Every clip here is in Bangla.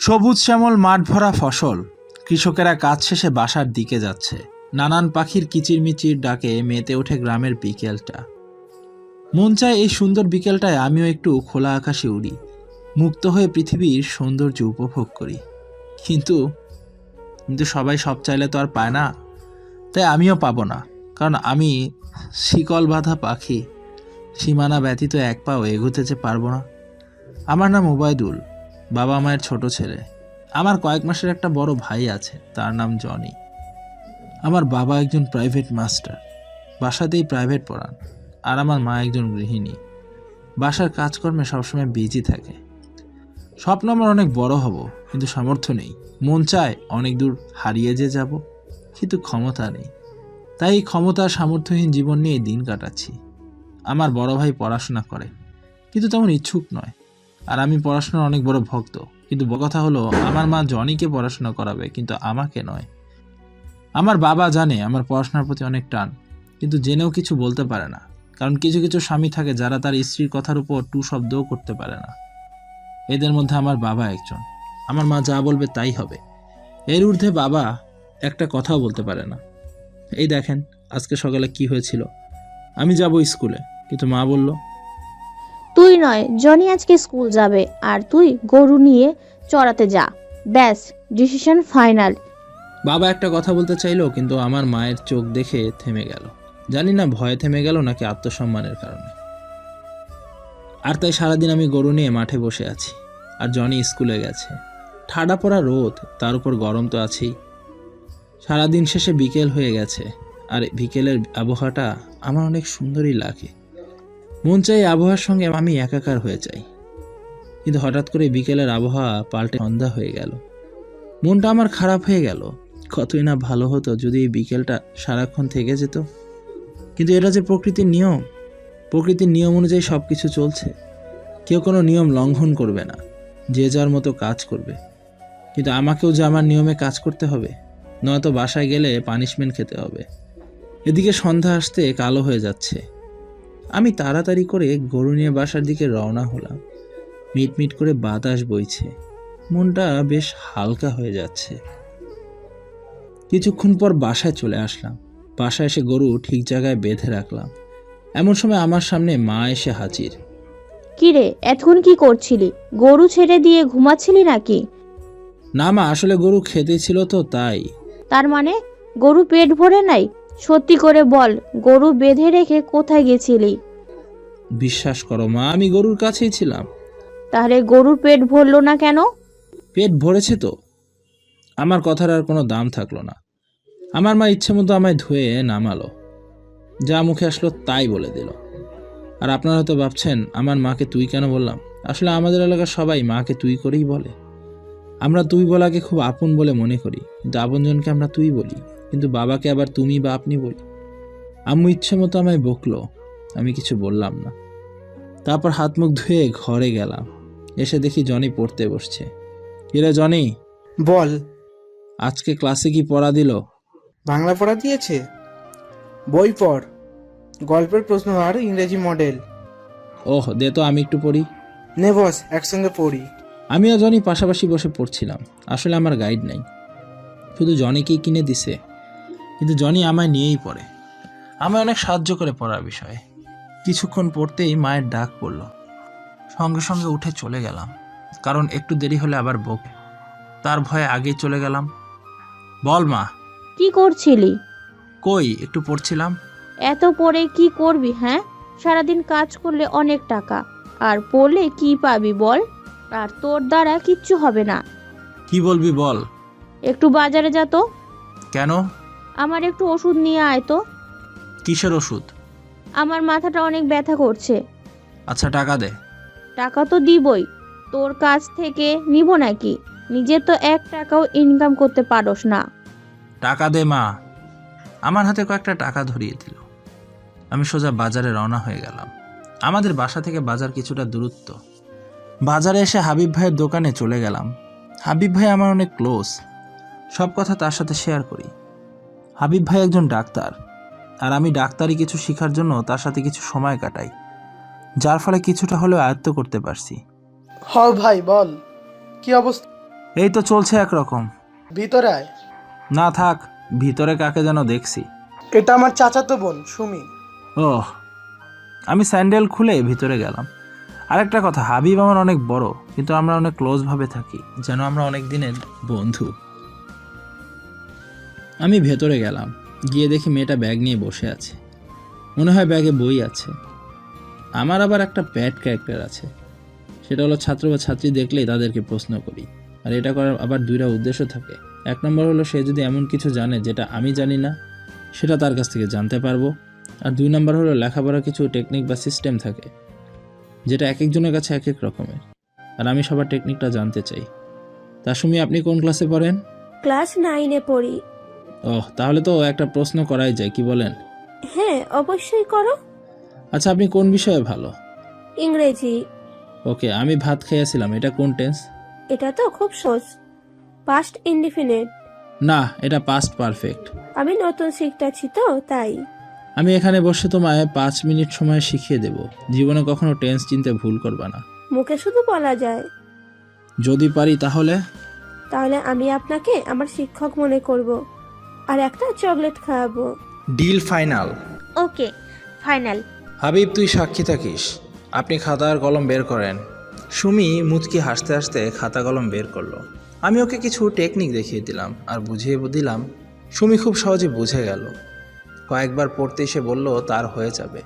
সবুজ শ্যামল মাঠ ভরা ফসল। কৃষকেরা কাজ শেষে বাসার দিকে যাচ্ছে। নানান পাখির কিচিরমিচির ডাকে মেতে ওঠে গ্রামের বিকেলটা। মন চায় এই সুন্দর বিকেলটায় আমিও একটু খোলা আকাশে উড়ি, মুক্ত হয়ে পৃথিবীর সৌন্দর্য উপভোগ করি। কিন্তু কিন্তু সবাই সব চাইলে তো আর পায় না, তাই আমিও পাবো না। কারণ আমি শিকল বাঁধা পাখি, সীমানা ব্যতীত এক পাও এগোতে যে পারবো না। আমার নাম ওবায়দুল, বাবা মায়ের ছোট ছেলে। আমার কয়েক মাসের একটা বড় ভাই আছে, তার নাম জনি। আমার বাবা একজন প্রাইভেট মাস্টার, বাসাতেই প্রাইভেট পড়ান। আর আমার মা একজন গৃহিণী, বাসার কাজকর্মে সবসময় বিজি থাকে। স্বপ্ন আমার অনেক বড় হব, কিন্তু সামর্থ্য নেই। মন চায় অনেক দূর হারিয়ে যে যাব, কিন্তু ক্ষমতা নেই। তাই এই ক্ষমতা সামর্থ্যহীন জীবন নিয়ে দিন কাটাচ্ছি। আমার বড় ভাই পড়াশোনা করে, কিন্তু তেমন ইচ্ছুক নয়। আর আমি পড়াশোনার অনেক বড় ভক্ত, কিন্তু বড় কথা হলো আমার মা জনিকে পড়াশোনা করাবে, কিন্তু আমাকে নয়। আমার বাবা জানে আমার পড়াশোনার প্রতি অনেক টান, কিন্তু জেনেও কিছু বলতে পারে না। কারণ কিছু কিছু স্বামী থাকে যারা তার স্ত্রীর কথার উপর টু শব্দও করতে পারে না। এদের মধ্যে আমার বাবা একজন। আমার মা যা বলবে তাই হবে, এর ঊর্ধ্বে বাবা একটা কথাও বলতে পারে না। এই দেখেন আজকে সকালে কি হয়েছিল। আমি যাব স্কুলে, কিন্তু মা বলল, তুই নয়, জনি আজকে স্কুল যাবে আর তুই গরু নিয়ে চড়াতে যা। ব্যাস, ডিসিশন ফাইনাল। বাবা একটা কথা বলতে চাইলো, কিন্তু আমার মায়ের চোখ দেখে থেমে গেল। জানি না ভয়ে থেমে গেল নাকি আত্মসম্মানের কারণে। আর তাই সারাদিন আমি গরু নিয়ে মাঠে বসে আছি, আর জনি স্কুলে গেছে। ঠাডা পড়া রোদ, তার উপর গরম তো আছেই। সারাদিন শেষে বিকেল হয়ে গেছে, আর বিকেলের আবহাওয়াটা আমার অনেক সুন্দরই লাগে। মন চাই আবহাওয়ার সঙ্গে আমি একাকার হয়ে যাই। কিন্তু হঠাৎ করে বিকেলের আবহাওয়া পাল্টে সন্ধ্যা হয়ে গেল। মনটা আমার খারাপ হয়ে গেল। কতই না ভালো হতো যদি এই বিকেলটা সারাক্ষণ থেকে যেত। কিন্তু এটা যে প্রকৃতির নিয়ম, প্রকৃতির নিয়ম অনুযায়ী সব কিছু চলছে। কেউ কোনো নিয়ম লঙ্ঘন করবে না, যে যার মতো কাজ করবে। কিন্তু আমাকেও যে আমার নিয়মে কাজ করতে হবে, নয়তো বাসায় গেলে পানিশমেন্ট খেতে হবে। এদিকে সন্ধ্যা আসতে কালো হয়ে যাচ্ছে। আমি তাড়াতাড়ি করে গরু নিয়ে বাসার দিকে রওনা হলাম। মিটমিট করে বাতাস বইছে, মনটা বেশ হালকা হয়ে যাচ্ছে। কিছুক্ষণ পর বাসায় চলে আসলাম। বাসায় এসে গরু ঠিক জায়গায় বেঁধে রাখলাম। এমন সময় আমার সামনে মা এসে হাজির। কিরে, এতক্ষণ কি করছিলি? গরু ছেড়ে দিয়ে ঘুমাচ্ছিলি নাকি? না মা, আসলে গরু খেতে ছিল তো তাই। তার মানে গরু পেট ভরে নাই? সত্যি করে বল, গরু বেঁধে রেখে কোথায় গেছিলি? বিশ্বাস করো মা, আমি গরুর কাছেই ছিলাম। তাহলে গরুর পেট ভরলো না কেন? পেট ভরেছে তো। আমার কথার আর কোনো দাম থাকলো না। আমার মা ইচ্ছে মতো আমায় ধুয়ে নামালো, যা মুখে আসলো তাই বলে দিল। আর আপনারা হয়তো ভাবছেন আমার মাকে তুই কেন বললাম। আসলে আমাদের এলাকার সবাই মাকে তুই করেই বলে। আমরা তুই বলাকে খুব আপন বলে মনে করি, কিন্তু আপনজনকে আমরা তুই বলি, কিন্তু বাবাকে আবার তুমি বা আপনি বলি। আম্মু ইচ্ছে মতো আমায় বকলো, আমি কিছু বললাম না। তারপর হাত মুখ ধুয়ে ঘরে গেলাম। এসে দেখি জনি পড়তে বসছে। কিরে জনি, বল। আজকে ক্লাসে কি পড়া দিল? বাংলা পড়া দিয়েছে। বই পড়, গল্পের প্রশ্ন আর ইংরেজি মডেল। ওহ, দে তো আমি একটু পড়ি। নে বস, একসঙ্গে পড়ি। আমিও জনি পাশাপাশি বসে পড়ছিলাম। আসলে আমার গাইড নাই, শুধু জনিকেই কিনে দিছে, কিন্তু জনি আমায় নিয়েই পড়ে। আমায় অনেক সাহায্য করে পড়ার বিষয়ে। কিছুক্ষণ পড়তেই মায়ের ডাক পড়ল। সঙ্গে সঙ্গে উঠে চলে গেলাম, কারণ একটু দেরি হলে আবার বকে। তার ভয়ে আগেই চলে গেলাম। বল মা। কি করছিলি? কই, একটু পড়ছিলাম। এত পড়ে কি করবি? হ্যাঁ, সারাদিন কাজ করলে অনেক টাকা, আর পড়লে কি পাবি বল? আর তোর দ্বারা কিচ্ছু হবে না। কি বলবি বল। একটু বাজারে যা তো। কেন? আমার একটু ওষুধ নিয়ে আয় তো। কিসের ওষুধ? আমার মাথাটা অনেক ব্যথা করছে। আচ্ছা, টাকা দে। টাকা তো দিবই, তোর কাছ থেকে নিব নাকি? নিজে তো 1 টাকাও ইনকাম করতে পারোস না। টাকা দে মা। আমার হাতে কয়েকটা টাকা ধরিয়ে দিল। আমি সোজা বাজারে রওনা হয়ে গেলাম। আমাদের বাসা থেকে বাজার কিছুটা দূরত্ব। বাজারে এসে হাবিব ভাইয়ের দোকানে চলে গেলাম। হাবিব ভাই আমার অনেক ক্লোজ, সব কথা তার সাথে শেয়ার করি। হাবিব ভাই একজন ডাক্তার, আর আমি ডাক্তারি কিছু শেখার জন্য তার সাথে কিছু সময় কাটাই, যার ফলে কিছুটা হলেও আয়ত্ত করতে পারছি। হ ভাই বল, কি অবস্থা? এই তো চলছে একরকম। ভিতরে আয়। না থাক, ভিতরে কাকে যেন দেখছি। এটা আমার চাচাতো বোন সুমি। ওহ, আমি স্যান্ডেল খুলে ভিতরে গেলাম। আরেকটা কথা, হাবিব আমার অনেক বড়, কিন্তু আমরা অনেক ক্লোজভাবে থাকি, যেন আমরা অনেক দিনের বন্ধু। আমি ভেতরে গেলাম, গিয়ে দেখি মেয়েটা ব্যাগ নিয়ে বসে আছে। মনে হয় ব্যাগে বই আছে। আমার আবার একটা ব্যাড ক্যারেক্টার আছে, সেটা হলো ছাত্র বা ছাত্রী দেখলেই তাদেরকে প্রশ্ন করি। আর এটা করার আবার দুইটা উদ্দেশ্য থাকে। এক নম্বর হলো সে যদি এমন কিছু জানে যেটা আমি জানি না, সেটা তার কাছ থেকে জানতে পারবো। আর দুই নম্বর হলো লেখাপড়ার কিছু টেকনিক বা সিস্টেম থাকে, যেটা এক একজনের কাছে এক এক রকমের, আর আমি সবার টেকনিকটা জানতে চাই। তা সুমি, আপনি কোন ক্লাসে পড়েন? ক্লাস 9-এ পড়ি। ওহ, তাহলে তো একটা প্রশ্ন করাই যায়, কি বলেন? হ্যাঁ, অবশ্যই করো। আচ্ছা, আপনি কোন বিষয়ে ভালো? ইংরেজি। ওকে, আমি ভাত খেয়েছিলাম, এটা কোন টেন্স? এটা তো খুব সহজ, পাস্ট ইনডিফিনিট। না, এটা পাস্ট পারফেক্ট। আমি নতুন শিখতেছি তো তাই। আমি এখানে বসে তোমায় 5 মিনিট সময় শিখিয়ে দেব। জীবনে কখনো টেন্স চিনতে ভুল করবা না। মুখে শুধু বলা যায়। যদি পারি তাহলে? তাহলে আমি আপনাকে আমার শিক্ষক মনে করব আর একটা চকলেট খাওয়াবো। Deal final. Okay, final. Habib, তুই সাক্ষী থাকিস। আপনি খাতা আর কলম বের করেন। সুমি মুচকি হাসতে হাসতে খাতা কলম বের করলো। আমি ওকে কিছু টেকনিক দেখিয়ে দিলাম আর বুঝিয়ে দিলাম। সুমি খুব সহজে বুঝে গেল। কয়েকবার পড়তে এসে বলল তার হয়ে যাবে।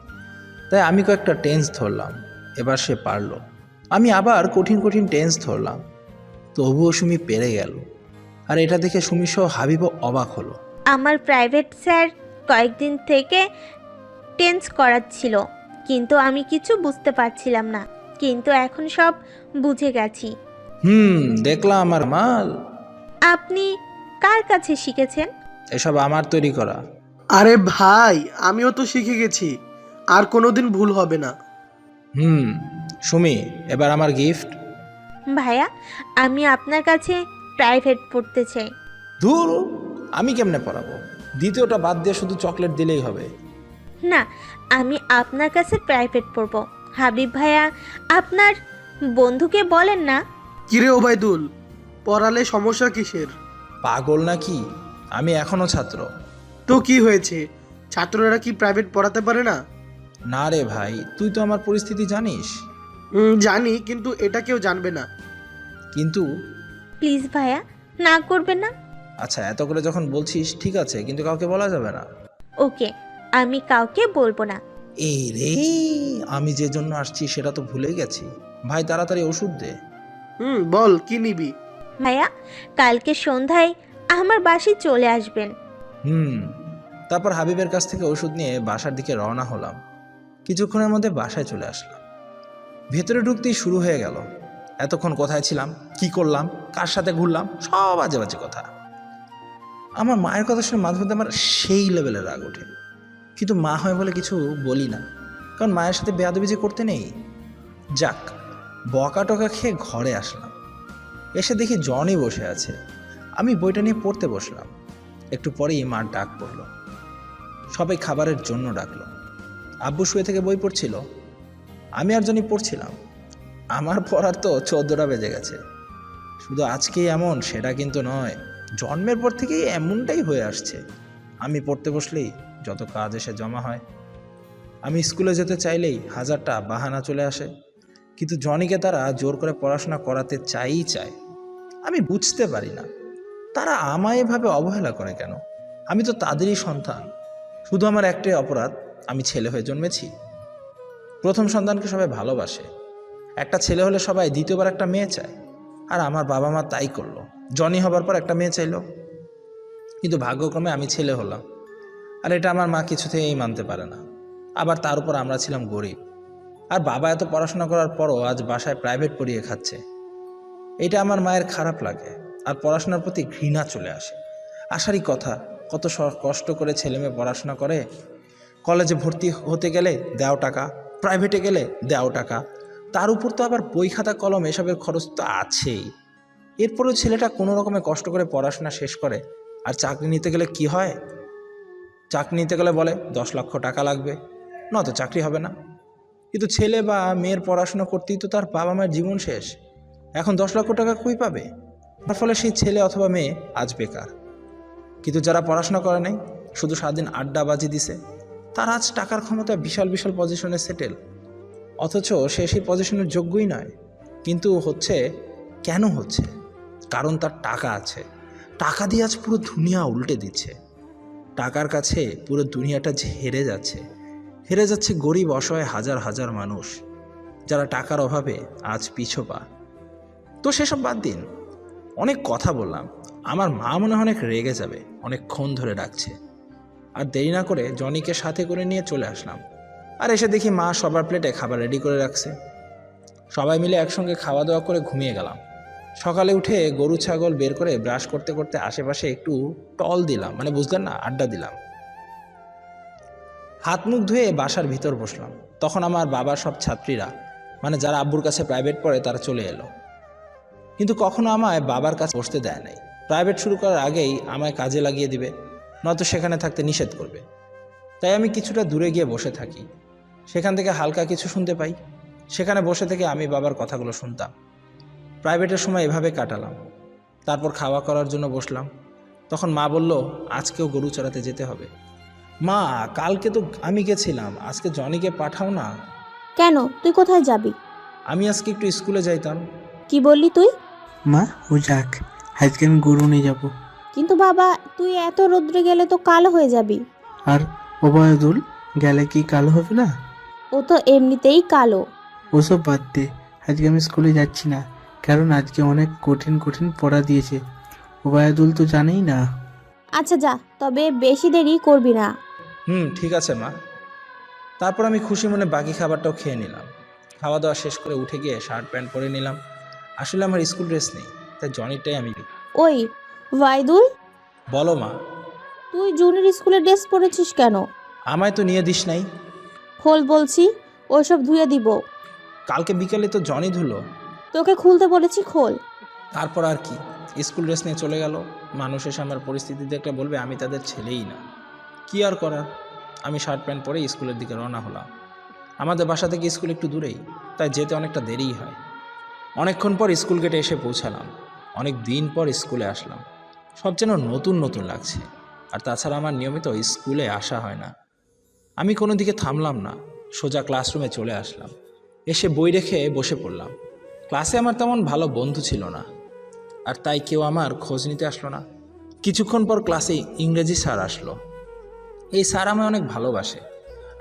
তাই আমি কয়েকটা টেন্স ধরলাম, এবার সে পারল। আমি আবার কঠিন কঠিন টেন্স ধরলাম, তবুও সুমি পেরে গেল। আর এটা দেখে সুমি সহ হাবিবও অবাক হলো। আমার প্রাইভেট স্যার কয়েকদিন থেকে টেন্স করাচ্ছিল, কিন্তু আমি কিছু বুঝতে পারছিলাম না, কিন্তু এখন সব বুঝে গেছি। দেখলাম আমার মাল। আপনি কার কাছে শিখেছেন? এসব আমার তৈরি করা। আরে ভাই, আমিও তো শিখে গেছি, আর কোনোদিন ভুল হবে না। সুমি, এবার আমার গিফট। ভাইয়া, আমি আপনার কাছে প্রাইভেট পড়তে চাই। ধুর, আমি কেমনে পড়াবো? দ্বিতীয়টা বাদ দিয়ে শুধু চকলেট দিলেই হবে। না, আমি আপনার কাছে প্রাইভেট পড়ব। হাবিব ভাইয়া, আপনার বন্ধুকে বলেন না। কিরে ওবায়দুল, পড়ালে সমস্যা কিসের? পাগল নাকি? আমি এখনো ছাত্র। তো কি হয়েছে, ছাত্ররা কি প্রাইভেট পড়াতে পারে না? না রে ভাই, তুই তো আমার পরিস্থিতি জানিস। জানি, কিন্তু এটা কেউ জানবে না। কিন্তু প্লিজ ভাইয়া, না করবেন না। আচ্ছা, এত করে যখন বলছিস ঠিক আছে, কিন্তু কাউকে বলা যাবে না। ওকে, আমি কাউকে বলবো না। এই রে, আমি যে জন্য আসছি সেটা তো ভুলে গেছি। ভাই, তাড়াতাড়ি ওষুধ দে। বল, কি নিবি? ভাইয়া, কালকে সন্ধ্যায় আমার বাসায় চলে আসবেন। তারপর হাবিবের কাছ থেকে ওষুধ নিয়ে বাসার দিকে রওনা হলাম। কিছুক্ষণের মধ্যে বাসায় চলে আসলাম। ভেতরে ঢুকতেই শুরু হয়ে গেল। এতক্ষণ কোথায় ছিলাম, কি করলাম, কার সাথে ঘুরলাম, সব বাজে বাজে কথা। আমার মায়ের কথা শুনে মাঝে মধ্যে আমার সেই লেভেলের রাগ ওঠে, কিন্তু মা হয় বলে কিছু বলি না, কারণ মায়ের সাথে বেয়াদবি যে করতে নেই। যাক, বকা টকা খেয়ে ঘরে আসলাম। এসে দেখি জনই বসে আছে। আমি বইটা নিয়ে পড়তে বসলাম। একটু পরেই মার ডাক পড়ল। সবাই খাবারের জন্য ডাকলো। আব্বু শুয়ে থেকে বই পড়ছিল, আমি আর জনই পড়ছিলাম। আমার পড়ার তো 14টা বেজে গেছে। শুধু আজকেই এমন সেটা কিন্তু নয়, জন্মের পর থেকেই এমনটাই হয়ে আসছে। আমি পড়তে বসলেই যত কাজ এসে জমা হয়। আমি স্কুলে যেতে চাইলেই 1000টা বাহানা চলে আসে, কিন্তু জনিকে তারা জোর করে পড়াশোনা করাতে চায়। আমি বুঝতে পারি না তারা আমায় এভাবে অবহেলা করে কেন। আমি তো তাদেরই সন্তান। শুধু আমার একটাই অপরাধ, আমি ছেলে হয়ে জন্মেছি। প্রথম সন্তানকে সবাই ভালোবাসে, একটা ছেলে হলে সবাই দ্বিতীয়বার একটা মেয়ে চায়। আর আমার বাবা মা তাই করলো, জনি হবার পর একটা মেয়ে চাইলো, কিন্তু ভাগ্যক্রমে আমি ছেলে হলাম। আর এটা আমার মা কিছুতেই মানতে পারে না। আবার তার উপর আমরা ছিলাম গরিব, আর বাবা এত পড়াশোনা করার পরও আজ বাসায় প্রাইভেট পড়িয়ে খাচ্ছে। এটা আমার মায়ের খারাপ লাগে, আর পড়াশোনার প্রতি ঘৃণা চলে আসে। আসারই কথা, কত কষ্ট করে ছেলে মেয়ে পড়াশোনা করে। কলেজে ভর্তি হতে গেলে দেও টাকা, প্রাইভেটে গেলে দেও টাকা, তার উপর তো আবার বই খাতা কলম এসবের খরচ তো আছেই। এরপরেও ছেলেটা কোনো রকমে কষ্ট করে পড়াশোনা শেষ করে, আর চাকরি নিতে গেলে কি হয়? চাকরি নিতে গেলে বলে 10 লক্ষ টাকা লাগবে, নয়তো চাকরি হবে না। কিন্তু ছেলে বা মেয়ের পড়াশোনা করতেই তো তার বাবা মায়ের জীবন শেষ। এখন 10 লক্ষ টাকা কই পাবে? তার ফলে সেই ছেলে অথবা মেয়ে আজ বেকার। কিন্তু যারা পড়াশোনা করে নাই, শুধু সারাদিন আড্ডাবাজি দিছে, তার আজ টাকার ক্ষমতা বিশাল বিশাল পজিশনে সেটেল। অথচ সে সেই পজিশনের যোগ্যই নয়। কিন্তু হচ্ছে কেন হচ্ছে? কারণ তার টাকা আছে। টাকা দিয়ে আজ পুরো দুনিয়া উল্টে দিচ্ছে। টাকার কাছে পুরো দুনিয়াটা হেরে যাচ্ছে। হেরে যাচ্ছে গরিব অসহায় হাজার হাজার মানুষ, যারা টাকার অভাবে আজ পিছপা। তো সেসব বাদ দিন, অনেক কথা বললাম। আমার মা মনে হয় অনেক রেগে যাবে, অনেকক্ষণ ধরে ডাকছে। আর দেরি না করে জনিকে সাথে করে নিয়ে চলে আসলাম। আর এসে দেখি মা সবার প্লেটে খাবার রেডি করে রাখছে। সবাই মিলে একসঙ্গে খাওয়া দাওয়া করে ঘুমিয়ে গেলাম। সকালে উঠে গরু ছাগল বের করে ব্রাশ করতে করতে আশেপাশে একটু টল দিলাম, মানে বুঝলেন না, আড্ডা দিলাম। হাত মুখ ধুয়ে বাসার ভিতর বসলাম। তখন আমার বাবার সব ছাত্রীরা, মানে যারা আব্বুর কাছে প্রাইভেট পড়ে, তারা চলে এলো। কিন্তু কখনো আমায় বাবার কাছে বসতে দেয় নাই। প্রাইভেট শুরু করার আগেই আমায় কাজে লাগিয়ে দিবে, নয়তো সেখানে থাকতে নিষেধ করবে। তাই আমি কিছুটা দূরে গিয়ে বসে থাকি। সেখান থেকে হালকা কিছু শুনতে পাই। সেখানে বসে থেকে আমি বাবার কথাগুলো শুনতাম। প্রাইভেটের সময় এভাবে কাটালাম। তারপর খাওয়া করার জন্য বসলাম। তখন মা বলল, আজকেও গরু চড়াতে যেতে হবে। মা, কালকে তো আমি গেছিলাম, আজকে জনিকে পাঠাও না। কেন, তুই কোথায় যাবি? আমি আজকে একটু স্কুলে যাইতাম। কি বললি তুই? মা, ও যাক, আজকে আমি গরু নিয়ে যাব। কিন্তু বাবা, তুই এত রোদ্রে গেলে তো কালো হয়ে যাবি। আর ওবায়দুল গেলে কি কালো হবে না? ও তো এমনিতেই কালো। ওসব বাদ দে, আজকে আমি স্কুলে যাচ্ছি না, কারণ আজকে অনেক কঠিন কঠিন পড়া দিয়েছে। ওবায়দুল তো জানেই না। আচ্ছা যা, তবে বেশি দেরি করবি না। ঠিক আছে মা। তারপর আমি খুশি মনে বাকি খাবারটাও খেয়ে নিলাম। খাওয়া দাওয়া শেষ করে উঠে গিয়ে শার্ট প্যান্ট পরে নিলাম। আসলে আমার স্কুল ড্রেস নেই, তাই জনিটাই আমি। ওই ওয়াইদুল, বলো মা। তুই জুনিয়র স্কুলের ড্রেস পরেছিস কেন? আমায় তো নিয়ে দিস নাই। খোল বলছি, ওইসব ধুয়ে দিব। কালকে বিকালে তো জনি ধুলো। তোকে খুলতে বলেছি, খোল। তারপর আর কি, স্কুল ড্রেস নিয়ে চলে গেল। মানুষ এসে আমার পরিস্থিতি দেখলে বলবে আমি তাদের ছেলেই না। কি আর করার, আমি শার্ট প্যান্ট পরে স্কুলের দিকে রওনা হলাম। আমাদের বাসা থেকে স্কুল একটু দূরেই, তাই যেতে অনেকটা দেরিই হয়। অনেকক্ষণ পর স্কুল গেটে এসে পৌঁছালাম। অনেক দিন পর স্কুলে আসলাম। সব যেন নতুন নতুন লাগছে। আর তাছাড়া আমার নিয়মিত স্কুলে আসা হয় না। আমি কোনো দিকে থামলাম না, সোজা ক্লাসরুমে চলে আসলাম। এসে বই রেখে বসে পড়লাম। ক্লাসে আমার তেমন ভালো বন্ধু ছিল না, আর তাই কেউ আমার খোঁজ নিতে আসলো না। কিছুক্ষণ পর ক্লাসে ইংরেজি স্যার আসলো। এই স্যার আমায় অনেক ভালোবাসে।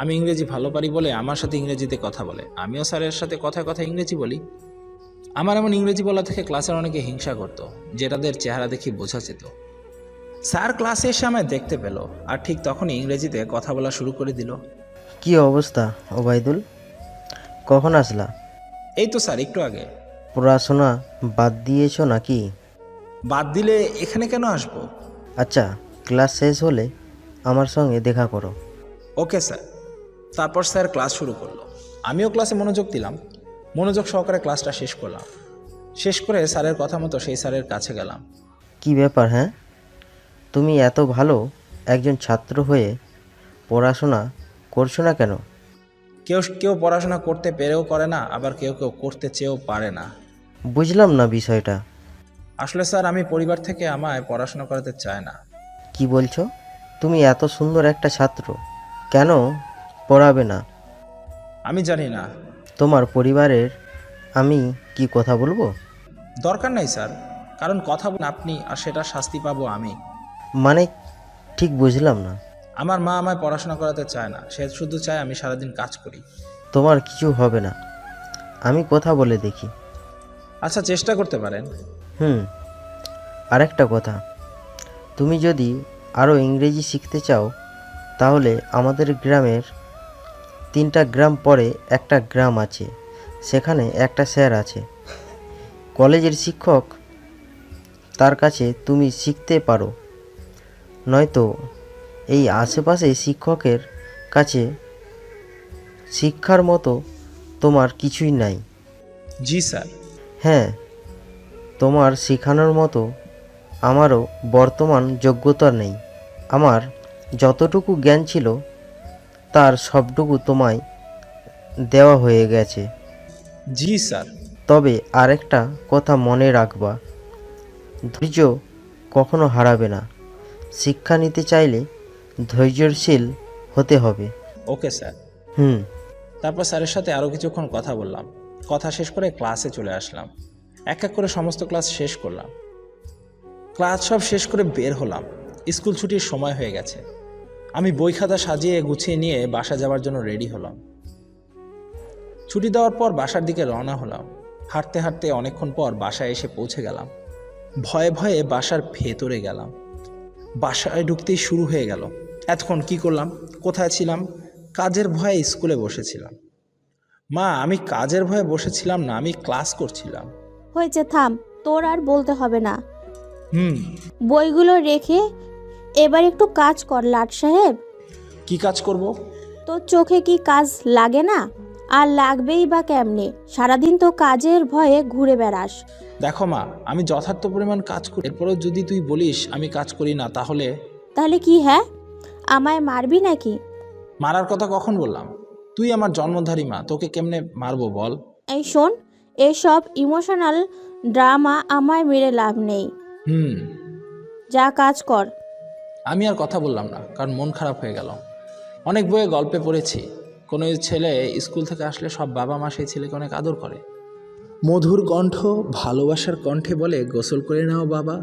আমি ইংরেজি ভালো পারি বলে আমার সাথে ইংরেজিতে কথা বলে। আমিও স্যারের সাথে কথায় কথায় ইংরেজি বলি। আমার এমন ইংরেজি বলা থেকে ক্লাসের অনেকে হিংসা করতো, যেটাদের চেহারা দেখি বোঝা যেত। স্যার ক্লাসে এসে আমায় দেখতে পেল, আর ঠিক তখনই ইংরেজিতে কথা বলা শুরু করে দিল। কি অবস্থা ওবায়দুল, কখন আসলা? এই তো স্যার, একটু আগে। পড়াশোনা বাদ দিয়েছো নাকি? বাদ দিলে এখানে কেন আসবো? আচ্ছা, ক্লাস শেষ হলে আমার সঙ্গে দেখা করো। Okay sir. তারপর স্যার ক্লাস শুরু করলো। আমিও ক্লাসে মনোযোগ দিলাম। মনোযোগ সহকারে ক্লাসটা শেষ করলাম। শেষ করে স্যারের কথা মতো সেই স্যারের কাছে গেলাম। কি ব্যাপার, হ্যাঁ? তুমি এত ভালো একজন ছাত্র হয়ে পড়াশোনা করছো না কেন? কেউ কেউ পড়াশোনা করতে পেরেও করে না, আবার কেউ কেউ করতে চেয়েও পারে না। বুঝলাম না বিষয়টা। আসলে স্যার, আমি পরিবার থেকে আমায় পড়াশোনা করাতে চায় না। কি বলছো? তুমি এত সুন্দর একটা ছাত্র, কেন পড়াবে না? আমি জানি না। তোমার পরিবারের আমি কি কথা বলবো? দরকার নাই স্যার, কারণ কথা বলেন আপনি, আর সেটা শাস্তি পাবো আমি। মানে ঠিক বুঝলাম না। আমার মা আমায় পড়াশোনা করাতে চায় না, সে শুধু চায় আমি সারাদিন কাজ করি। তোমার কিছু হবে না, আমি কথা বলে দেখি। আচ্ছা, চেষ্টা করতে পারেন। আরেকটা কথা, তুমি যদি আরও ইংরেজি শিখতে চাও তাহলে আমাদের গ্রামের 3টা গ্রাম পরে একটা গ্রাম আছে, সেখানে একটা স্যার আছে, কলেজের শিক্ষক, তার কাছে তুমি শিখতে পারো। নয়তো এই আশেপাশে শিক্ষকের কাছে শিক্ষার মতো তোমার কিছুই নাই। জি স্যার। হ্যাঁ, তোমার শেখানোর মতো আমারও বর্তমান যোগ্যতা নেই। আমার যতটুকু জ্ঞান ছিল তার সবটুকু তোমায় দেওয়া হয়ে গেছে। জি স্যার। তবে আরেকটা কথা মনে রাখবা, ধৈর্য কখনো হারাবে না। শিক্ষা নিতে চাইলে ধৈর্যশীল হতে হবে। Okay sir. হুম। তারপর স্যারের সাথে আরও কিছুক্ষণ কথা বললাম। কথা শেষ করে ক্লাসে চলে আসলাম। এক এক করে সমস্ত ক্লাস শেষ করলাম। ক্লাস সব শেষ করে বের হলাম। স্কুল ছুটির সময় হয়ে গেছে। আমি বই খাতা সাজিয়ে গুছিয়ে নিয়ে বাসা যাওয়ার জন্য রেডি হলাম। ছুটি দেওয়ার পর বাসার দিকে রওনা হলাম। হাঁটতে হাঁটতে অনেকক্ষণ পর বাসায় এসে পৌঁছে গেলাম। ভয়ে ভয়ে বাসার ভেতরে গেলাম। বাসায় ঢুকতেই শুরু হয়ে গেল। এতক্ষণ কি করলাম, কোথায় ছিলাম? কাজের ভয়ে স্কুলে বসেছিলাম। মা, আমি কাজের ভয়ে বসেছিলাম না, আমি ক্লাস করছিলাম। হয়েছে, থাম, তোর আর বলতে হবে না। হুম। বইগুলো রেখে এবার একটু কাজ কর লাট সাহেব। কি কাজ করব? তোর চোখে কি কাজ লাগে না? আর লাগবেই বা কেমনে? সারাদিন তো কাজের ভয়ে ঘুরে বেড়াস। দেখো মা, আমি যথার্থ পরিমাণ কাজ করি। এরপরেও যদি তুই বলিস আমি কাজ করি না, তাহলে? তাহলে কি? হ্যাঁ, আমায় মারবি নাকি? মারার কথা কখন বললাম? তুই আমার জন্মধারী মা, তোকে কেমনে মারবো বল? এই শোন, এসব ইমোশনাল ড্রামা আমায় মেরে লাভ নেই। হুম। যা কাজ কর। আমি আর কথা বললাম না, কারণ মন খারাপ হয়ে গেল। অনেক বইয়ে গল্পে পড়েছি, কোনো ছেলে স্কুল থেকে আসলে সব বাবা মা সেই ছেলেকে অনেক আদর করে। মধুর কণ্ঠ, ভালোবাসার কণ্ঠে বলে, গোসল করে নাও বাবা,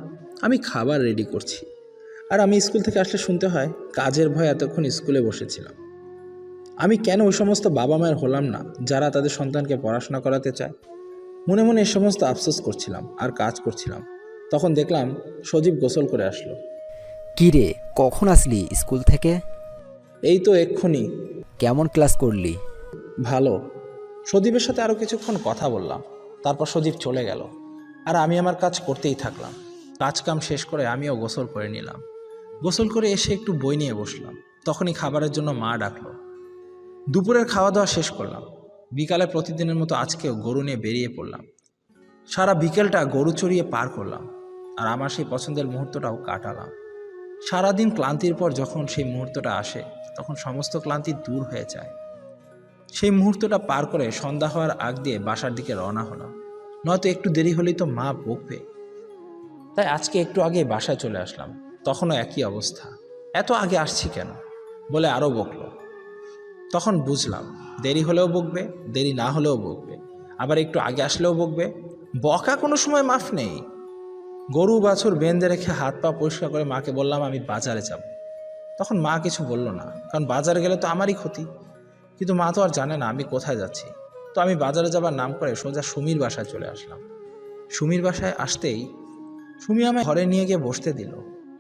আমি খাবার রেডি করছি। আর আমি স্কুল থেকে আসলে শুনতে হয়, কাজের ভয়ে এতক্ষণ স্কুলে বসেছিলাম। আমি কেন ওই সমস্ত বাবা মায়ের হলাম না যারা তাদের সন্তানকে পড়াশোনা করাতে চায়? মনে মনে এ সমস্ত আফসোস করছিলাম আর কাজ করছিলাম। তখন দেখলাম সজীব গোসল করে আসলো। কি রে, কখন আসলি স্কুল থেকে? এই তো এক্ষুনি। কেমন ক্লাস করলি? ভালো। সজীবের সাথে আরও কিছুক্ষণ কথা বললাম। তারপর সজীব চলে গেল আর আমি আমার কাজ করতেই থাকলাম। কাজ কাম শেষ করে আমিও গোসল করে নিলাম। গোসল করে এসে একটু বই নিয়ে বসলাম। তখনই খাবারের জন্য মা ডাকলো। দুপুরের খাওয়া দাওয়া শেষ করলাম। বিকালে প্রতিদিনের মতো আজকেও গরু নিয়ে বেরিয়ে পড়লাম। সারা বিকেলটা গরু চড়িয়ে পার করলাম আর আমার সেই পছন্দের মুহূর্তটাও কাটালাম। সারাদিন ক্লান্তির পর যখন সেই মুহূর্তটা আসে, তখন সমস্ত ক্লান্তি দূর হয়ে যায়। সেই মুহূর্তটা পার করে সন্ধ্যা হওয়ার আগ দিয়ে বাসার দিকে রওনা হলাম। নয়তো একটু দেরি হলেই তো মা বকবে। তাই আজকে একটু আগে বাসায় চলে আসলাম। তখনও একই অবস্থা। এত আগে আসছি কেন বলে আরও বকলো। তখন বুঝলাম, দেরি হলেও বকবে, দেরি না হলেও বকবে, আবার একটু আগে আসলেও বকবে। বকা কোনো সময় মাফ নেই। গরু বাছুর বেঁধে রেখে হাত পা পরিষ্কার করে মাকে বললাম আমি বাজারে যাব। তখন মা কিছু বলল না, কারণ বাজারে গেলে তো আমারই ক্ষতি। কিন্তু মা তো আর জানে না আমি কোথায় যাচ্ছি। তো আমি বাজারে যাবার নাম করে সোজা সুমির বাসায় চলে আসলাম। সুমির বাসায় আসতেই সুমি আমায় ঘরে নিয়ে গিয়ে বসতে দিল।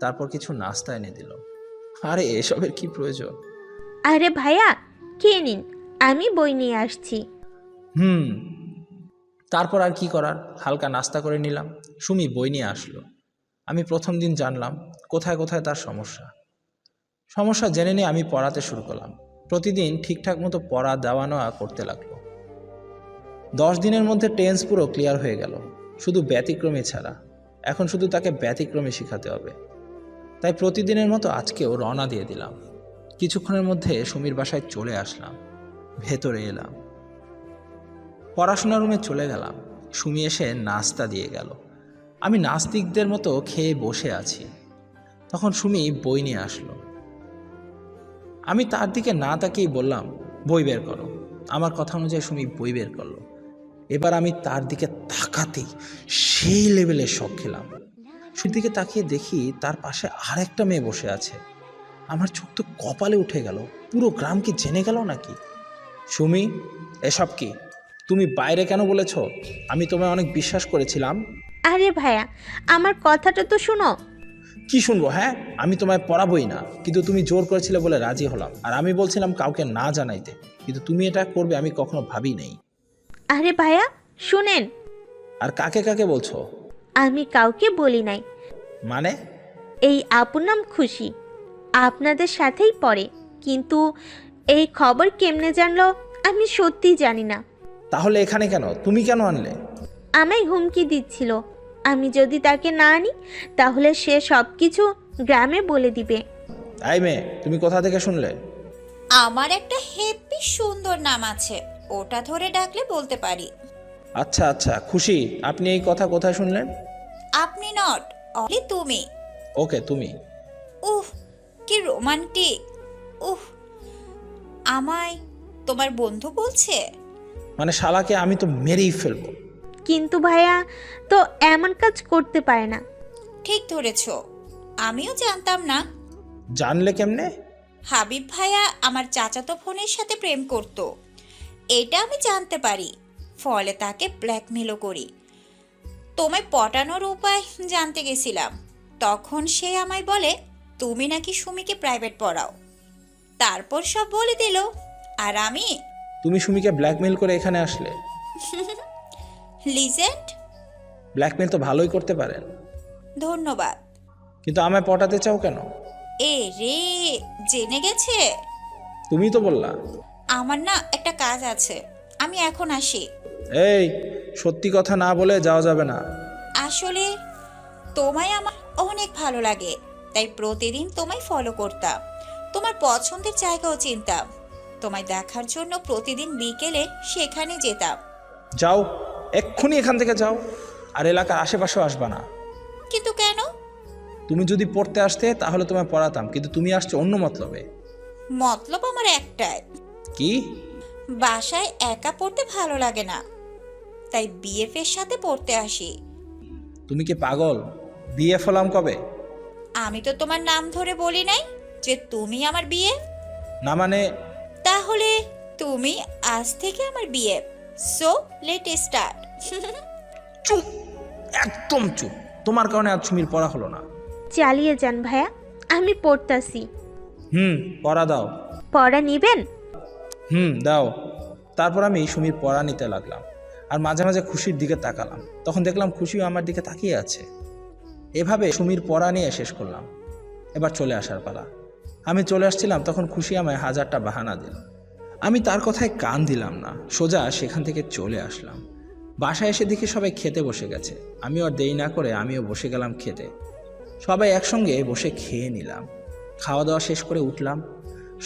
তারপর কিছু নাস্তা এনে দিল। আরে এসবের কি প্রয়োজন? আরে ভাইয়া, খেয়ে নিন, আমি বই নিয়ে আসছি। হুম। তারপর আর কি করার, হালকা নাস্তা করে নিলাম। সুমি বই নিয়ে আসলো। আমি প্রথম দিন জানলাম কোথায় কোথায় তার সমস্যা জেনে নিয়ে আমি পড়াতে শুরু করলাম। প্রতিদিন ঠিকঠাক মতো পড়া দেওয়া নেওয়া করতে লাগলো। 10 দিনের মধ্যে টেন্স পুরো ক্লিয়ার হয়ে গেল, শুধু ব্যতিক্রমী ছাড়া। এখন শুধু তাকে ব্যতিক্রমী শেখাতে হবে। তাই প্রতিদিনের মতো আজকেও রওনা দিয়ে দিলাম। কিছুক্ষণের মধ্যে সুমির বাসায় চলে আসলাম। ভেতরে এলাম, পড়াশোনার রুমে চলে গেলাম। সুমি এসে নাস্তা দিয়ে গেল। আমি নাস্তিকদের মতো খেয়ে বসে আছি। তখন সুমি বই নিয়ে আসলো। আমি তার দিকে না তাকিয়েই বললাম বই বের করো। আমার কথা অনুযায়ী সুমি বই বের করলো। এবার আমি তার দিকে তাকাতেই সেই লেভেলের শক খেলাম। সুমির দিকে তাকিয়ে দেখি তার পাশে আর একটা মেয়ে বসে আছে। আমার চোখ তো কপালে উঠে গেল। পুরো গ্রাম কি জেনে গেল নাকি? সুমি, এসব কি? তুমি বাইরে কেন বলেছ? আমি তোমায় অনেক বিশ্বাস করেছিলাম। আরে ভাইয়া, আমার কথাটা তো শোনো। কি শুনবো? হ্যাঁ, আমি তোমায় পড়াবোই না, কিন্তু তুমি জোর করেছিলে বলে রাজি হলাম। আর আমি বলছিলাম কাউকে না জানাইতে, কিন্তু তুমি এটা করবে আমি কখনো ভাবি নাই। আরে ভাইয়া শুনেন। আর কাকে কাকে বলছো? আমি কাউকে বলি নাই। মানে? এই আপুর নাম খুশি, আপনাদের সাথেই পড়ে। কিন্তু এই খবর কেমনে জানলো আমি সত্যিই জানি না। তাহলে এখানে কেন? তুমি কেন আনলে? আমায় হুমকি দিচ্ছিল, আমি যদি তাকে না আনি তাহলে সে সব কিছু গ্রামে বলে দিবে। এই মেয়ে, তুমি কোথা থেকে শুনলে? আমার একটা হেপি সুন্দর নাম আছে, ওটা ধরে ডাকলে বলতে পারি। আচ্ছা আচ্ছা, খুশি, আপনি এই কথা কোথায় শুনলেন? আপনি নট, অনলি তুমি। ওকে, তুমি। উহ, কি রোমান্টিক। উহ, আমায় তোমার বন্ধু বলছে? মানে শালাকে আমি তো মেরেই ফেলবো। কিন্তু ভাইয়া তো এমন কাজ করতে পারে না। ঠিক ধরেছ, আমিও জানতাম না। জানলে কেমনে? হাবিব ভাইয়া আমার চাচাতো বোনের সাথে প্রেম করত, এটা আমি জানতে পারি। ফলে তাকে ব্ল্যাকমেলও করি। তোমায় পটানোর উপায় জানতে গেছিলাম। তখন সে আমায় বলে তুমি নাকি সুমিকে প্রাইভেট পড়াও। তারপর সব বলে দিল। আর আমি তুমি সুমিকে ব্ল্যাকমেল করে এখানে আসলে? লিজেন্ড। ব্ল্যাকমেল তো ভালোই করতে পারেন। ধন্যবাদ। কিন্তু আমায় পটাতে চাও কেন? এ রে, জেনে গেছে। তুমি তো বললা। আমার না একটা কাজ আছে, আমি এখন আসি। এই, সত্যি কথা না বলে যাওয়া যাবে না। আসলে তোমায় আমার অনেক ভালো লাগে, তাই প্রতিদিন তোমায় ফলো করতাম। তোমার পছন্দের জায়গাও চিনতাম। তোমায় দেখার জন্য প্রতিদিন বিকেলে সেখানে যেতাম। যাও, এক্ষুনি এখান থেকে যাও। আর এলাকার আশেপাশেও আসবা না। কিন্তু কেন? তুমি যদি পড়তে আসতে তাহলে তোমায় পড়াতাম, কিন্তু তুমি আসছো অন্য মতলবে। মতলব আমার একটাই, কি? বাসায় একা পড়তে ভালো লাগে না, তাই বিএফ এর সাথে পড়তে আসি। তুমি কি পাগল? বিয়ে ফলাম কবে? আমি তো তোমার নাম ধরে বলি নাই যে তুমি আমার বিয়ে। না মানে? তাহলে তুমি আজ থেকে আমার বিয়ে। So let start. চুপ, একদম চুপ। তোমার কারণে আজ সুমির পড়া হলো না। চালিয়ে যান ভাইয়া, আমি পড়তাছি। পড়া দাও। পড়া নিবেন? দাও। তারপর আমি সুমির পড়া নিতে লাগলাম। আর মাঝে মাঝে খুশির দিকে তাকালাম। তখন দেখলাম খুশিও আমার দিকে তাকিয়ে আছে। এভাবে সুমির পড়া নিয়ে শেষ করলাম। এবার চলে আসার পালা। আমি চলে আসছিলাম, তখন খুশি আমায় 1000টা বাহানা দিল। আমি তার কথায় কান দিলাম না, সোজা সেখান থেকে চলে আসলাম। বাসায় এসে দেখি সবাই খেতে বসে গেছে। আমিও আর দেরি না করে আমিও বসে গেলাম খেতে। সবাই একসঙ্গে বসে খেয়ে নিলাম। খাওয়া দাওয়া শেষ করে উঠলাম।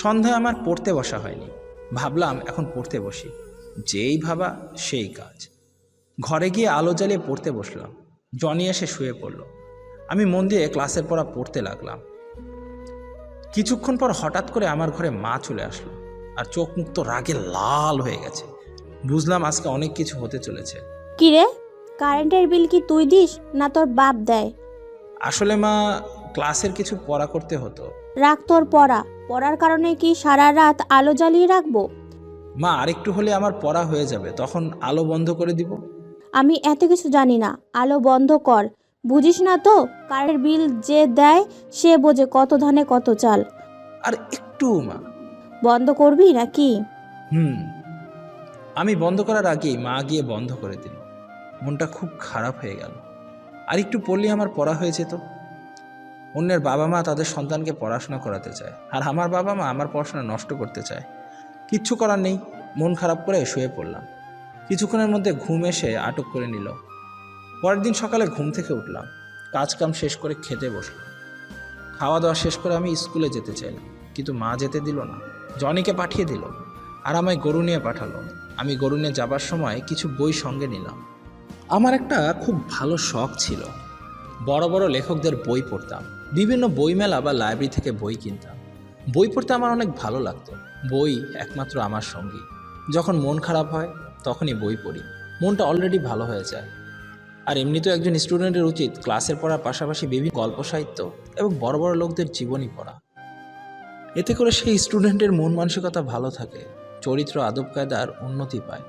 সন্ধ্যায় আমার পড়তে বসা হয়নি। ভাবলাম এখন পড়তে বসি। যেই ভাবা সেই কাজ। ঘরে গিয়ে আলো জ্বালিয়ে পড়তে বসলাম। জনি এসে শুয়ে পড়ল। আমি মন দিয়ে ক্লাসের পড়া পড়তে লাগলাম। কিছুক্ষণ পর হঠাৎ করে আমার ঘরে মা চলে আসলো। আর চোখ মুখ তো রাগে লাল হয়ে গেছে। বুঝলাম আজকে অনেক কিছু হতে চলেছে। কি রে, কারেন্টের বিল কি তুই দিস না তোর বাপ দেয়? আসলে মা, ক্লাসের কিছু পড়া করতে হতো। রাখ তোর পড়া। পড়ার কারণে কি সারা রাত আলো জ্বালিয়ে রাখবো? মা, আরেকটু হলে আমার পড়া হয়ে যাবে, তখন আলো বন্ধ করে দিব। আমি এত কিছু জানি না। আলো বন্ধ কর। বুঝিস না তো, কারেন্টের বিল যে দেয় সে বোঝে কত ধানে কত চাল। আর একটু মা। বন্ধ করবি নাকি? আমি বন্ধ করার আগেই মা গিয়ে বন্ধ করে দিল। মনটা খুব খারাপ হয়ে গেল। আর একটু পড়লে আমার পড়া হয়ে যেত। অন্যের বাবা মা তাদের সন্তানকে পড়াশোনা করাতে চায়, আর আমার বাবা মা আমার পড়াশোনা নষ্ট করতে চায়। কিচ্ছু করার নেই, মন খারাপ করে শুয়ে পড়লাম। কিছুক্ষণের মধ্যে ঘুম এসে আটক করে নিল। পরের দিন সকালে ঘুম থেকে উঠলাম, কাজকাম শেষ করে খেতে বসলাম। খাওয়া দাওয়া শেষ করে আমি স্কুলে যেতে চাইলাম, কিন্তু মা যেতে দিল না। জনিকে পাঠিয়ে দিল, আর আমায় গরু নিয়ে পাঠালো। আমি গরু নিয়ে যাবার সময় কিছু বই সঙ্গে নিলাম। আমার একটা খুব ভালো শখ ছিল, বড় বড় লেখকদের বই পড়তাম। বিভিন্ন বইমেলা বা লাইব্রেরি থেকে বই কিনতাম। বই পড়তে আমার অনেক ভালো লাগতো। বই একমাত্র আমার সঙ্গী। যখন মন খারাপ হয় তখনই বই পড়ি, মনটা অলরেডি ভালো হয়ে যায়। আর এমনিতেও একজন স্টুডেন্টের উচিত ক্লাসের পড়ার পাশাপাশি বিভিন্ন গল্প সাহিত্য এবং বড় বড় লোকদের জীবনী পড়া। এতে করে সেই স্টুডেন্টের মন মানসিকতা ভালো থাকে, চরিত্র আদব কায়দার উন্নতি পায়।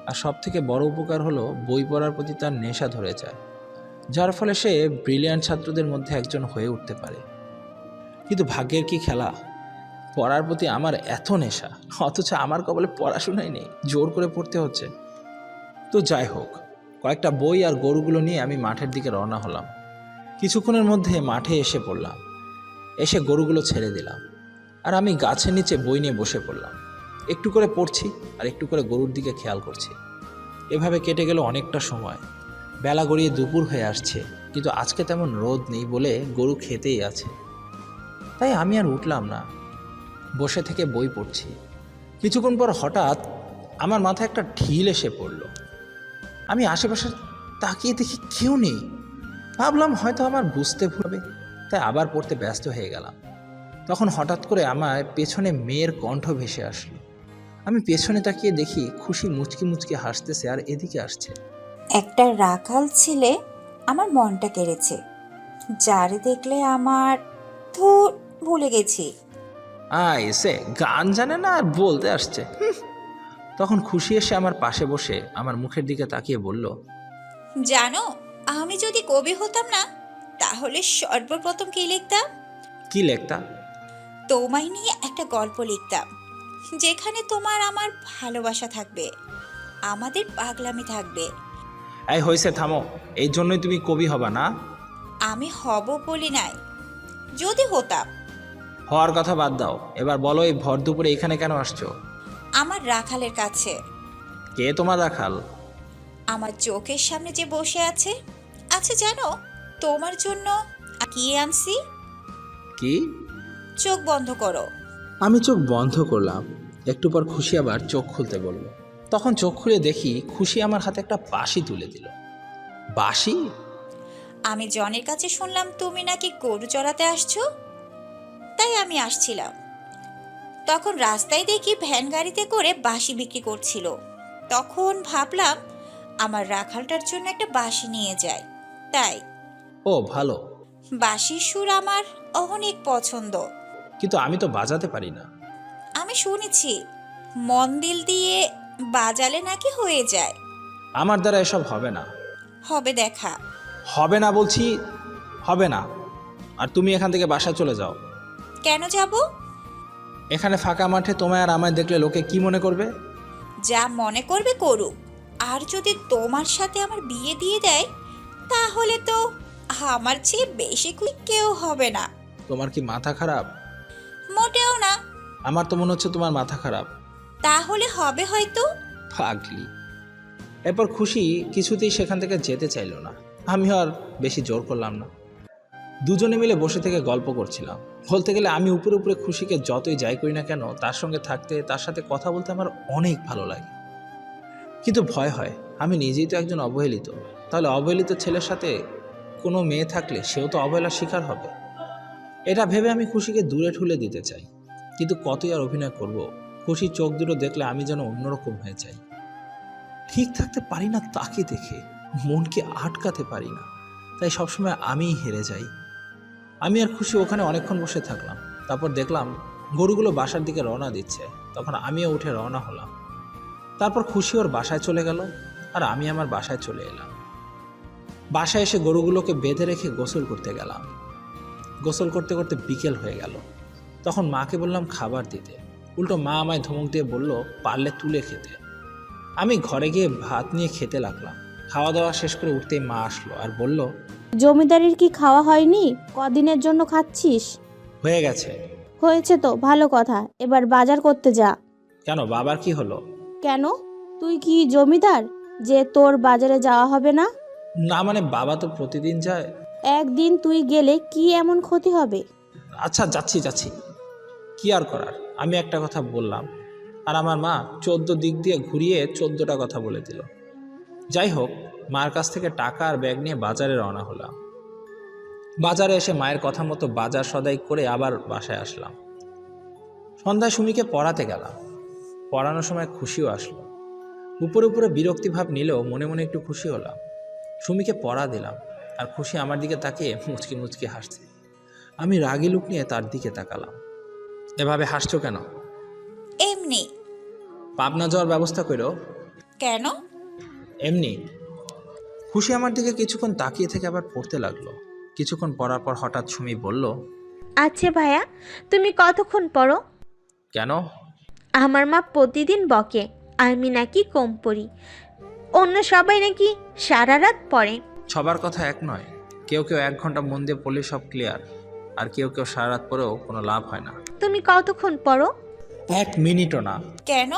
আর সবথেকে বড় উপকার হলো বই পড়ার প্রতি তার নেশা ধরে যায়, যার ফলে সে ব্রিলিয়ান্ট ছাত্রদের মধ্যে একজন হয়ে উঠতে পারে। কিন্তু ভাগ্যের কি খেলা, পড়ার প্রতি আমার এত নেশা, অথচ আমার কপালে পড়াশোনাই নেই, জোর করে পড়তে হচ্ছে। তো যাই হোক, কয়েকটা বই আর গরুগুলো নিয়ে আমি মাঠের দিকে রওনা হলাম। কিছুক্ষণের মধ্যে মাঠে এসে পড়লাম। এসে গরুগুলো ছেড়ে দিলাম, আর আমি গাছের নিচে বই নিয়ে বসে পড়লাম। একটু করে পড়ছি আর একটু করে গরুর দিকে খেয়াল করছি। এভাবে কেটে গেল অনেকটা সময়। বেলা গড়িয়ে দুপুর হয়ে আসছে, কিন্তু আজকে তেমন রোদ নেই বলে গরু খেতেই আছে। তাই আমি আর উঠলাম না, বসে থেকে বই পড়ছি। কিছুক্ষণ পর হঠাৎ আমার মাথায় একটা ঢিল এসে পড়ল। আমি আশেপাশে তাকিয়ে দেখি কেউ নেই। ভাবলাম হয়তো আমার বুঝতে ভুল হবে, তাই আবার পড়তে ব্যস্ত হয়ে গেলাম। তখন হঠাৎ করে আমার পেছনে মেয়ের কণ্ঠ ভেসে আসলো। আমি পেছনে তাকিয়ে দেখি খুশি মুচকি মুচকি হাসতেছে আর এদিকে আসছে। একটা রাখাল ছেলে আমার মনটা কেড়েছে, যারে দেখলে আমার ধুর ভুলে গেছি। এসে গান জানে না আর বলতে আসছে। তখন খুশি এসে আমার পাশে বসে আমার মুখের দিকে তাকিয়ে বলল, জানো, আমি যদি কবি হতাম না, তাহলে সর্বপ্রথম কি লিখতাম? কি লেখতা? তোমায় নিয়ে একটা গল্প লিখতাম, যেখানে তোমার আমার ভালোবাসা থাকবে, আমাদের পাগলামি থাকবে। এই হয়েছে, থামো। এই জন্যই তুমি কবি হবা না? আমি হব বলি নাই, যদি হতাম। হওয়ার কথা বাদ দাও, এবার বলো এই ভর দুপুরে এখানে কেন আসছো? আমার রাখালের কাছে। কে তোমার রাখাল? আমার চোখের সামনে যে বসে আছে। আচ্ছা জানো, তোমার জন্য কি আনছি? কি? চোখ বন্ধ করো। আমি চোখ বন্ধ করলাম। একটু পর খুশি আবার চোখ খুলতে বলল। তখন চোখ খুলে দেখি খুশি আমার হাতে একটা বাঁশি তুলে দিল। বাঁশি? আমি জনের কাছে শুনলাম তুমি নাকি গরু চড়াতে আসছো, তাই আমি আসছিলাম। তখন রাস্তায় দেখি ভ্যান গাড়িতে করে বাঁশি বিক্রি করছিল। তখন ভাবলাম আমার রাখালটার জন্য একটা বাঁশি নিয়ে যাই, তাই। ও ভালো। বাঁশির সুর আমার অনেক পছন্দ, কিন্তু আমি তো বাজাতে পারি না। আমি শুনেছি মন দিল দিয়ে বাজালে নাকি হয়ে যায়। আমার দ্বারা এসব হবে না। হবে দেখা। হবে না বলছি, হবে না। আর তুমি এখান থেকে বাসায় চলে যাও। কেন যাব? এখানে ফাঁকা মাঠে তোমায় আর আমায় দেখলে লোকে কি মনে করবে? যা মনে করবে করুক। আর যদি তোমার সাথে আমার বিয়ে দিয়ে দেয়, তাহলে তো আমার চেয়ে বেশি কেউ হবে না। তোমার কি মাথা খারাপ? মোটেও না। আমার তো মনে হচ্ছে তোমার মাথা খারাপ। তাহলে হবে হয়তো। পাগলি। এরপর খুশি কিছুতেই সেখান থেকে যেতে চাইল না। আমিও আর বেশি জোর করলাম না। দুজনে মিলে বসে থেকে গল্প করছিলাম। বলতে গেলে আমি উপরে উপরে খুশিকে যতই যাই করি না কেন, তার সঙ্গে থাকতে, তার সাথে কথা বলতে আমার অনেক ভালো লাগে। কিন্তু ভয় হয়, আমি নিজেই তো একজন অবহেলিত। তাহলে অবহেলিত ছেলের সাথে কোনো মেয়ে থাকলে সেও তো অবহেলার শিকার হবে। এটা ভেবে আমি খুশিকে দূরে ঠুলে দিতে চাই, কিন্তু কতই আর অভিনয় করব। খুশির চোখ দুটো দেখলে আমি যেন অন্যরকম হয়ে যাই। ঠিক থাকতে পারি না তাকে দেখে, মনকে আটকাতে পারি না, তাই সবসময় আমিই হেরে যাই। আমি আর খুশি ওখানে অনেকক্ষণ বসে থাকলাম। তারপর দেখলাম গরুগুলো বাসার দিকে রওনা দিচ্ছে। তখন আমিও উঠে রওনা হলাম। তারপর খুশি ওর বাসায় চলে গেল আর আমি আমার বাসায় চলে এলাম। বাসায় এসে গরুগুলোকে বেঁধে রেখে গোসল করতে গেলাম। গোসল করতে করতে বিকেল হয়ে গেল। তখন মাকে বললাম খাবার দিতে, উল্টো মা আমায় ধমক দিয়ে বলল পারলে তুলে খেতে। আমি ঘরে গিয়ে ভাত নিয়ে খেতে লাগলাম। খাওয়া দাওয়া শেষ করে উঠতেই মা আসলো আর বলল, জমিদারির কি খাওয়া হয়নি? কদিনের জন্য খাচ্ছিস? হয়ে গেছে। হয়েছে তো ভালো কথা, এবার বাজার করতে যা। কেন, বাবার কি হলো? কেন, তুই কি জমিদার যে তোর বাজারে যাওয়া হবে না? না মানে বাবা তো প্রতিদিন যায়। একদিন তুই গেলে কি এমন ক্ষতি হবে? আচ্ছা যাচ্ছি, কি আর করার। আমি একটা কথা বললাম আর আমার মা 14 দিক দিয়ে ঘুরিয়ে 14টা কথা বলে দিল। যাই হোক, মার কাছ থেকে টাকা আর ব্যাগ নিয়ে বাজারে রওনা হলাম। বাজারে এসে মায়ের কথা মতো বাজার সদাই করে আবার বাসায় আসলাম। সন্ধ্যায় সুমিকে পড়াতে গেলাম। পড়ানোর সময় খুশিও আসলো। উপরে উপরে বিরক্তিভাব নিলেও মনে মনে একটু খুশি হলাম। সুমিকে পড়া দিলাম আর খুশি আমার দিকে তাকিয়ে মুচকি মুচকি হাসছে। আমি রাগি লুক নিয়ে তার দিকে তাকালাম। এভাবে হাসছো কেন? এমনি। পাবনা যাওয়ার ব্যবস্থা করো। কেন? এমনি। খুশি আমার দিকে কিছুক্ষণ তাকিয়ে থেকে আবার পড়তে লাগলো। কিছুক্ষণ পড়ার পর হঠাৎ সুমি বলল, আচ্ছা ভাইয়া, তুমি কতক্ষণ পড়ো? কেন? আমার মা প্রতিদিন বকে আমি নাকি কম পড়ি, অন্য সবাই নাকি সারা রাত পড়ে। সবার কথা এক নয়। কেউ 1 ঘন্টা মন দিয়ে পড়লে সব ক্লিয়ার, আর কেউ সারা রাত পরেও কোনো লাভ হয় না। তুমি কতক্ষণ পড়ো? 1 মিনিটও না। কেন,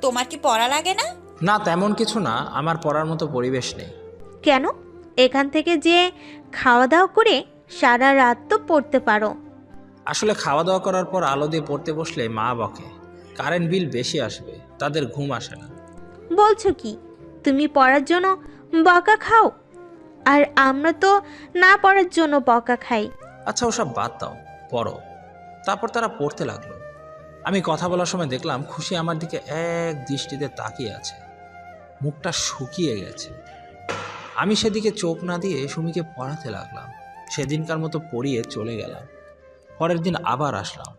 তোমার কি পড়া লাগে না? না তেমন কিছু না, আমার পড়ার মতো পরিবেশ নেই। কেন? এখান থেকে যে খাওয়া দাওয়া করে সারা রাত তো পড়তে পারো। আসলে খাওয়া দাওয়া করার পর আলো দিয়ে পড়তে বসলে মা বকে, কারেন্ট বিল বেশি আসবে, তাদের ঘুম আসে না। বলছো কি, তুমি পড়ার জন্য বকা খাও? আর আমরা তো না পড়ার জন্য বকা খাই। আচ্ছা ওসব বাদ দাও, পড়ো। তারপর তারা পড়তে লাগলো। আমি কথা বলার সময় দেখলাম খুশি আমার দিকে এক দৃষ্টিতে তাকিয়ে আছে, মুখটা শুকিয়ে গেছে। আমি সেদিকে চোখ না দিয়ে সুমিকে পড়াতে লাগলাম। সেদিনকার মতো পড়িয়ে চলে গেলাম। পরের দিন আবার আসলাম।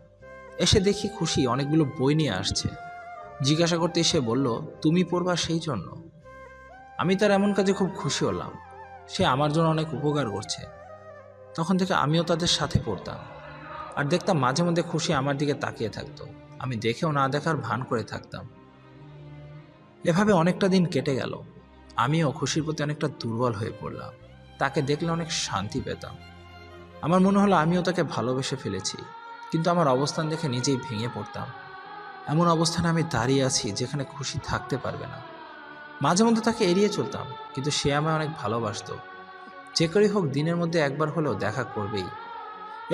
এসে দেখি খুশি অনেকগুলো বই নিয়ে আসছে। জিজ্ঞাসা করতে সে বলল, তুমি পড়বা সেই জন্য? আমি তার এমন কাজে খুব খুশি হলাম। সে আমার জন্য অনেক উপকার করছে। তখন থেকে আমিও তাদের সাথে পড়তাম, আর দেখতাম মাঝে মধ্যে খুশি আমার দিকে তাকিয়ে থাকতো। আমি দেখেও না দেখার ভান করে থাকতাম। এভাবে অনেকটা দিন কেটে গেল। আমিও খুশির প্রতি অনেকটা দুর্বল হয়ে পড়লাম। তাকে দেখলে অনেক শান্তি পেতাম। আমার মনে হলো আমিও তাকে ভালোবেসে ফেলেছি, কিন্তু আমার অবস্থান দেখে নিজেই ভেঙে পড়তাম। এমন অবস্থানে আমি দাঁড়িয়ে আছি যেখানে খুশি থাকতে পারবে না। মাঝে মধ্যে তাকে এড়িয়ে চলতাম, কিন্তু সে আমায় অনেক ভালোবাসতো। যে করেই হোক দিনের মধ্যে একবার হলেও দেখা করবেই।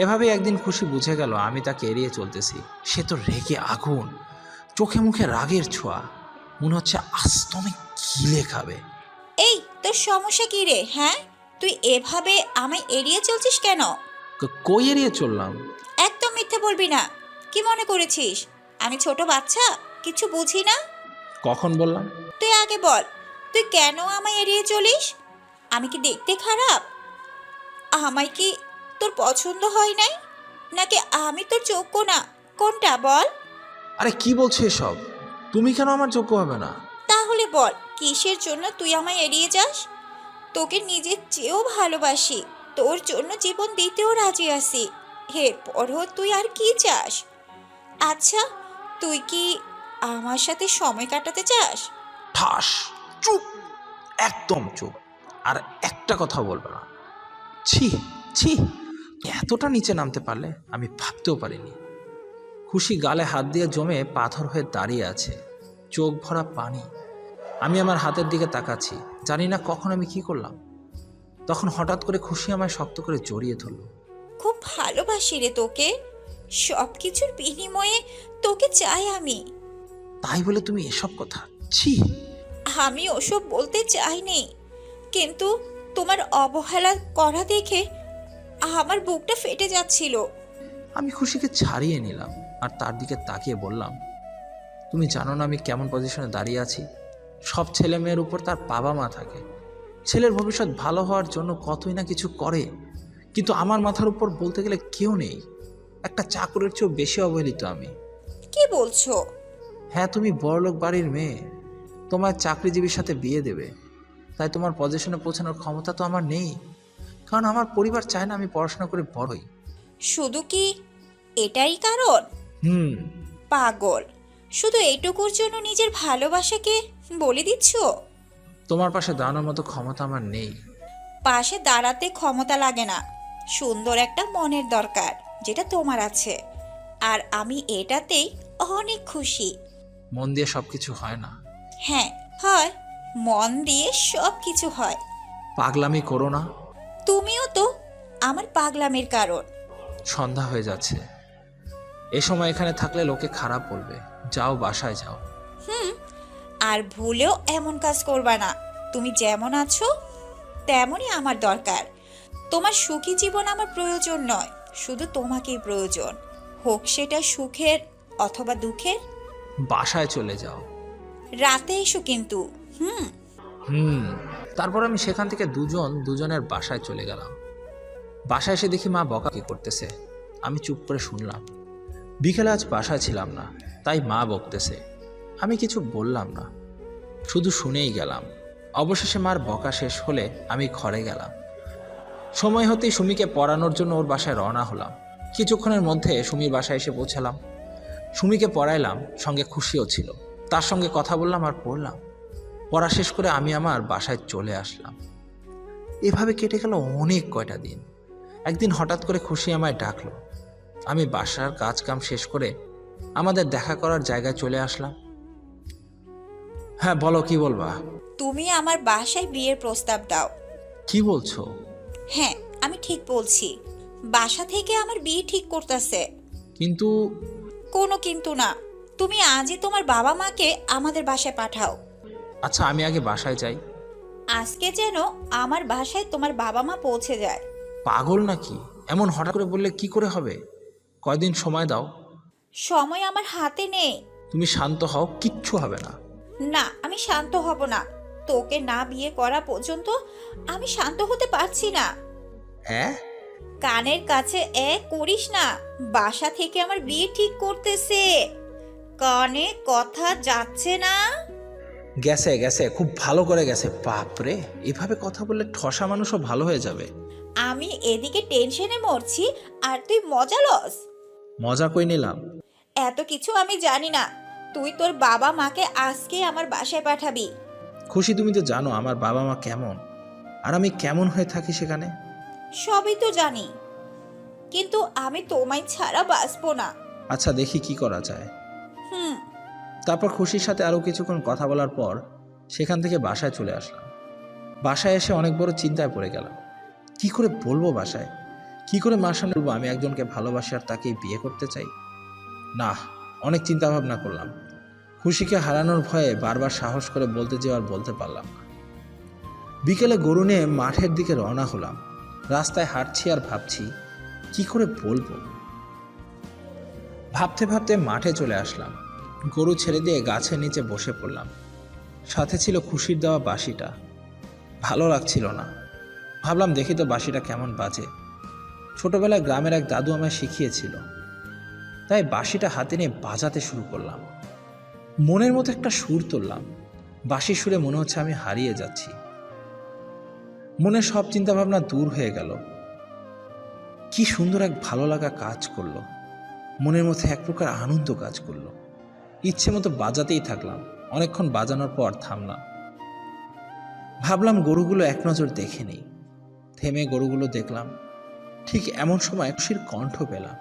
এভাবেই একদিন খুশি বুঝে গেল আমি তাকে এড়িয়ে চলতেছি। সে তো রেগে আগুন, চোখে মুখে রাগের ছোঁয়া। মনে হচ্ছে আস্ত আমায় গিলে খাবে। এই তোর সমস্যা কি রে? হ্যাঁ, তুই এভাবে আমায় এড়িয়ে চলছিস কেন? কই এড়িয়ে চললাম? একদম মিথ্যে বলবি না। কি মনে করেছিস আমি ছোট বাচ্চা, কিছু বুঝি না? কখন বললাম? তুই আগে বল, তুই কেন আমায় এড়িয়ে চলিস? আমি কি দেখতে খারাপ? আমায় কি তোর পছন্দ হয় নাই, নাকি আমি তোর যোগ্য না? কোনটা বল? আরে কি বলছো এসব? তুমি কেন আমার যোগ্য হবে না? তাহলে বল, কিসের জন্য তুই আমায় এড়িয়ে যাস? তোকে নিজের চেয়েও ভালোবাসি, তোর জন্য জীবন দিতেও রাজি আছি। এরপরও তুই আর কি চাস? আচ্ছা, তুই কি আমার সাথে সময় কাটাতে চাস? ঠাস, চুপ, একদম চুপ। আর একটা কথা বলবে না। ছি ছি, এতটা নিচে নামতে পারলে আমি ভাবতেও পারিনি। খুশি গালে হাত দিয়ে জমে পাথর হয়ে দাঁড়িয়ে আছে, চোখ ভরা পানি। আমি আমার হাতের দিকে তাকাচ্ছি, জানি না কখন আমি কি করলাম। তখন হঠাৎ করে খুশি আমায় শক্ত করে জড়িয়ে ধরল। খুব ভালোবাসি রে তোকে, সব কিছুর বিনিময়ে তোকে চাই আমি। তাই বলে তুমি এসব কথা? ছি। আমি ওসব বলতে চাইনি, কিন্তু তোমার অবহেলা করা দেখে আমার বুকটা ফেটে যাচ্ছিল। আমি খুশিকে ছাড়িয়ে নিলাম আর তার দিকে তাকিয়ে বললাম, তুমি জানো না আমি কেমন পজিশনে দাঁড়িয়ে আছি? সব ছেলে মেয়ের উপর তার বাবা মা থাকে। ছেলের ভবিষ্যৎ ভালো হওয়ার জন্য কতই না কিছু করে, কিন্তু আমার মাথার উপর বলতে গেলে কেউ নেই। একটা চাকরের চেয়েও বেশি অবহেলিত আমি। কি বলছো? হ্যাঁ, তুমি বড়লোক বাড়ির মেয়ে, তোমার চাকরিজীবীর সাথে বিয়ে দেবে, তাই তোমার পজিশনে পৌঁছানোর ক্ষমতা তো আমার নেই। কারণ আমার পরিবার চায় না আমি পড়াশোনা করে বড়ই। শুধু কি এটাই কারণ? হুম। পাগল, শুধু এইটুকুর জন্য নিজের ভালোবাসাকে বলে দিচ্ছ? তোমার পাশে দাঁড়ানোর মতো ক্ষমতা আমার নেই। পাশে দাঁড়াতে ক্ষমতা লাগে না, সুন্দর একটা মনের দরকার, যেটা তোমার আছে। আর আমি এটাতেই অনেক খুশি। মন দিয়ে সবকিছু হয় না। হ্যাঁ হয়, মন দিয়ে সব কিছু হয়। পাগলামি করো না। তুমিও তো আমার পাগলামির কারণ। সন্ধ্যা হয়ে যাচ্ছে, এ সময় এখানে থাকলে লোকে খারাপ বলবে। যাও, বাসায় যাও। আর ভুলেও এমন কাজ করবা না। তুমি যেমন আছো তেমনই আমার দরকার। তোমার সুখী জীবন আমার প্রয়োজন নয়, শুধু তোমাকেই প্রয়োজন, হোক সেটা সুখের অথবা দুঃখের। বাসায় চলে যাও। রাতে এসো কিন্তু। তারপর আমি সেখান থেকে দুজনের বাসায় চলে গেলাম। বাসায় এসে দেখি মা বকাবকি করতেছে। আমি চুপ করে শুনলাম। বিকেলে আজ বাসায় ছিলাম না, তাই মা বকতেছে। আমি কিছু বললাম না, শুধু শুনেই গেলাম। অবশেষে মার বকা শেষ হলে আমি ঘরে গেলাম। সময় হতেই সুমিকে পড়ানোর জন্য ওর বাসায় রওনা হলাম। কিছুক্ষণের মধ্যে সুমির বাসায় এসে পৌঁছালাম। সুমিকে পড়াইলাম, সঙ্গে খুশিও ছিল। তার সঙ্গে কথা বললাম আর পড়লাম। পড়া শেষ করে আমি আমার বাসায় চলে আসলাম। এভাবে কেটে গেল অনেক কয়টা দিন। একদিন হঠাৎ করে খুশি আমায় ডাকলো। আমি বাসার কাজ কাম শেষ করে আমাদের দেখা করার জায়গায় চলে আসলাম। হ্যাঁ বলো, কি বলবা? তুমি আমার বাসায় বিয়ের প্রস্তাব দাও। কি বলছো? হ্যাঁ, আমি ঠিক বলছি। বাসা থেকে আমার বিয়ে ঠিক করতেছে। কিন্তু কোনো কিন্তু না, তুমি আজই তোমার বাবা মাকে আমাদের বাসায় পাঠাও। আচ্ছা, আমি আগে বাসায় যাই, আজকে যেন আমার বাসায় তোমার বাবা মা পৌঁছে যায়। পাগল নাকি? এমন হঠাৎ করে বললে কি করে হবে? কয়দিন সময় দাও। সময় আমার হাতে নেই। তুমি শান্ত হও, কিচ্ছু হবে না। না, আমি শান্ত হব না। তোকে না বিয়ে করা পর্যন্ত আমি শান্ত হতে পারছি না। হ্যাঁ? কানের কাছে করিস না। বাসা থেকে আমার বিয়ে ঠিক করতেছে। কানে কথা যাচ্ছে না? গেছে গেছে, খুব ভালো করে গেছে। বাপরে, এভাবে কথা বললে ঠসা মানুষও ভালো হয়ে যাবে। আমি এদিকে টেনশনে মরছি আর তুই মজা লস। মজা কই নিলাম? এত কিছু আমি জানি না। তুই তোর বাবা মাকে আজকে আমার বাসায় পাঠাবি। খুশি, তুমি তো জানো আমার বাবা মা কেমন, আর আমি কেমন হয়ে থাকি সেখানে। সবই তো জানি, কিন্তু আমি তোমায় ছাড়া বাঁচবো না। আচ্ছা, দেখি কি করা যায়। হুম। তারপর খুশির সাথে আরও কিছুক্ষণ কথা বলার পর সেখান থেকে বাসায় চলে আসলাম। বাসায় এসে অনেক বড় চিন্তায় পড়ে গেলাম। কি করে বলবো বাসায়? কি করে মার সামনে বলবো আমি একজনকে ভালোবাসি আর তাকেই বিয়ে করতে চাই? না, অনেক চিন্তা ভাবনা করলাম। খুশিকে হারানোর ভয়ে বারবার সাহস করে বলতে যেও আর বলতে পারলাম না। বিকেলে গরু নিয়ে মাঠের দিকে রওনা হলাম। রাস্তায় হাঁটছি আর ভাবছি কি করে বলবো। ভাবতে ভাবতে মাঠে চলে আসলাম। গরু ছেড়ে দিয়ে গাছের নিচে বসে পড়লাম। সাথে ছিল খুশির দেওয়া বাঁশিটা। ভালো লাগছিল না। ভাবলাম দেখি তো বাঁশিটা কেমন বাজে। ছোটবেলায় গ্রামের এক দাদু আমায় শিখিয়েছিল, তাই বাঁশিটা হাতে নিয়ে বাজাতে শুরু করলাম। মনের মতো একটা সুর তুললাম। বাঁশির সুরে মনে হচ্ছে আমি হারিয়ে যাচ্ছি। মনের সব চিন্তা ভাবনা দূর হয়ে গেল। কি সুন্দর এক ভালো লাগা কাজ করলো। মনের মধ্যে এক প্রকার আনন্দ কাজ করলো। ইচ্ছে মতো বাজাতেই থাকলাম। অনেকক্ষণ বাজানোর পর থামলাম। ভাবলাম গরুগুলো এক নজর দেখে নেই। থেমে গরুগুলো দেখলাম। ঠিক এমন সময় খুশির কণ্ঠ পেলাম।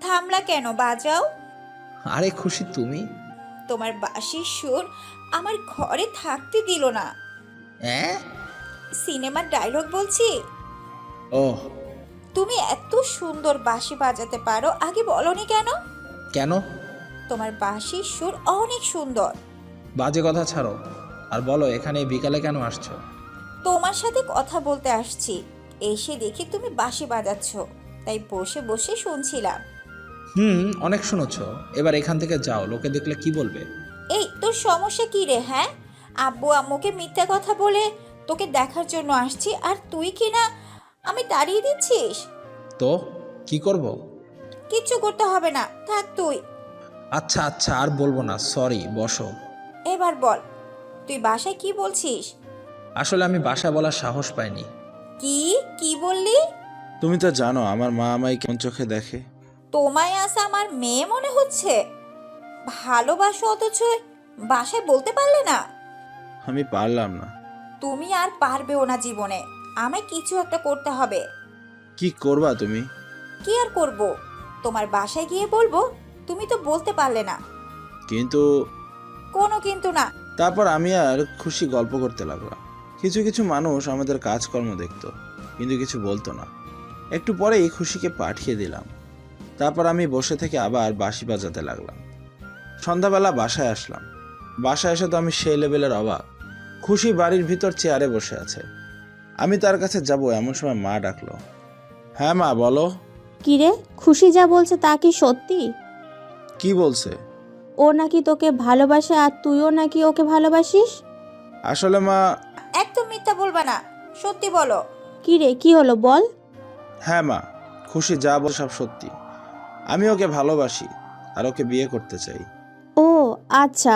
থামলা কেন? বাজাও। আরে খুশি, তুমি? তোমার বাঁশির সুর আমার ঘরে থাকতে দিল না। হ্যাঁ? সিনেমার ডায়লগ বলছি। ও, তুমি এত সুন্দর বাঁশি বাজাতে পারো, আগে বলনি কেন? কেন? তোমার বাঁশির সুর অনেক সুন্দর। বাজে কথা ছাড়ো আর বলো, এখানে বিকালে কেন আসছো? তোমার সাথে কথা বলতে আসছি। এসে দেখি তুমি বাঁশি বাজাচ্ছ, তাই বসে বসে শুনছিলাম। অনেক শুনেছ। এবার এখান থেকে যাও, লোকে দেখলে কি বলবে? এই তোর সমস্যা কি রে? হ্যাঁ, আব্বু আম্মুকে মিথ্যা কথা বলে তোকে দেখার জন্য আসছি, আর তুই কি না আমি তাড়িয়ে দিচ্ছিস? তো কি করব? কিচ্ছু করতে হবে না, থাক তুই। আচ্ছা আচ্ছা, আর বলবো না, সরি, বসো। এবার বল, তুই বাসায় কি বলছিস? আসলে আমি বাসায় বলার সাহস পাইনি। কি কি বললি? তুমি তো জানো আমার মা আমায় কেমন চোখে দেখে। তোমায় আজ আমার মেয়ে মনে হচ্ছে? ভালোবাসো অথচ বাসায় বলতে পারলে না? আমি পারলাম না। তুমি আর পারবেও না জীবনে। আমায় কিছু একটা করতে হবে। কি করবা তুমি? কি আর করব? তোমার বাসায় গিয়ে বলবো? তুমি তো বলতে পারলে না। কিন্তু কোনো কিন্তু না। তারপর আমি আর খুশি গল্প করতে লাগলাম। কিছু কিছু মানুষ আমাদের কাজকর্ম দেখতো, কিন্তু কিছু বলতো না। একটু পরেই খুশিকে পাঠিয়ে দিলাম। তারপর আমি বসে থেকে আবার বাঁশি বাজাতে লাগলাম। সন্ধ্যাবেলা বাসায় আসলাম। বাসায় এসে তো আমি সেই লেভেলের অবাক। খুশি বাড়ির ভিতর চেয়ারে বসে আছে। আমি তার কাছে যাব এমন সময় মা ডাকলো। হ্যাঁ মা, বলো। কিরে, খুশি যা বলছে তা কি সত্যি? কি বলছে? ও নাকি তোকে ভালোবাসে আর তুইও নাকি ওকে ভালোবাসিস। আসলে মা, একদম মিথ্যা বলবা না, সত্যি বলো। কিরে, কি হলো বল? হ্যাঁ মা, খুশি যা বল সব সত্যি। আমি ওকে ভালোবাসি আর ওকে বিয়ে করতে চাই। ও আচ্ছা,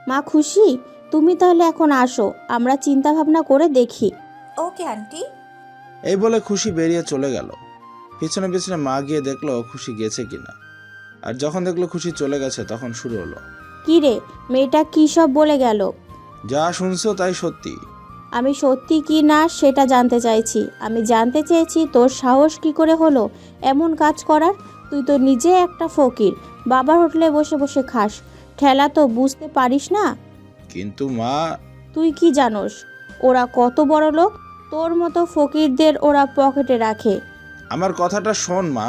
মা খুশি, তুমি তাহলে এখন আসো, আমরা চিন্তা ভাবনা করে দেখি। Okay aunty. এই বলে খুশি বেরিয়ে চলে গেল। পিছনে পিছনে মা গিয়ে দেখলো খুশি গেছে কিনা। আর যখন দেখলো খুশি চলে গেছে, তখন শুরু হলো। কিরে, মেয়েটা কি সব বলে গেল? যা শুনছো তাই সত্যি। আমি সত্যি কি না সেটা জানতে চাইছি। আমি জানতে চেয়েছি তোর সাহস কি করে হলো এমন কাজ করার। তুই তো নিজে একটা ফকির, বাবার হোটেলে বসে বসে খাস, ঠেলা তো বুঝতে পারিস না। কিন্তু মা, তুই কি জানোস ওরা কত বড় লোক? তোর মতো ফকিরদের ওরা পকেটে রাখে। আমার কথাটা শোন মা।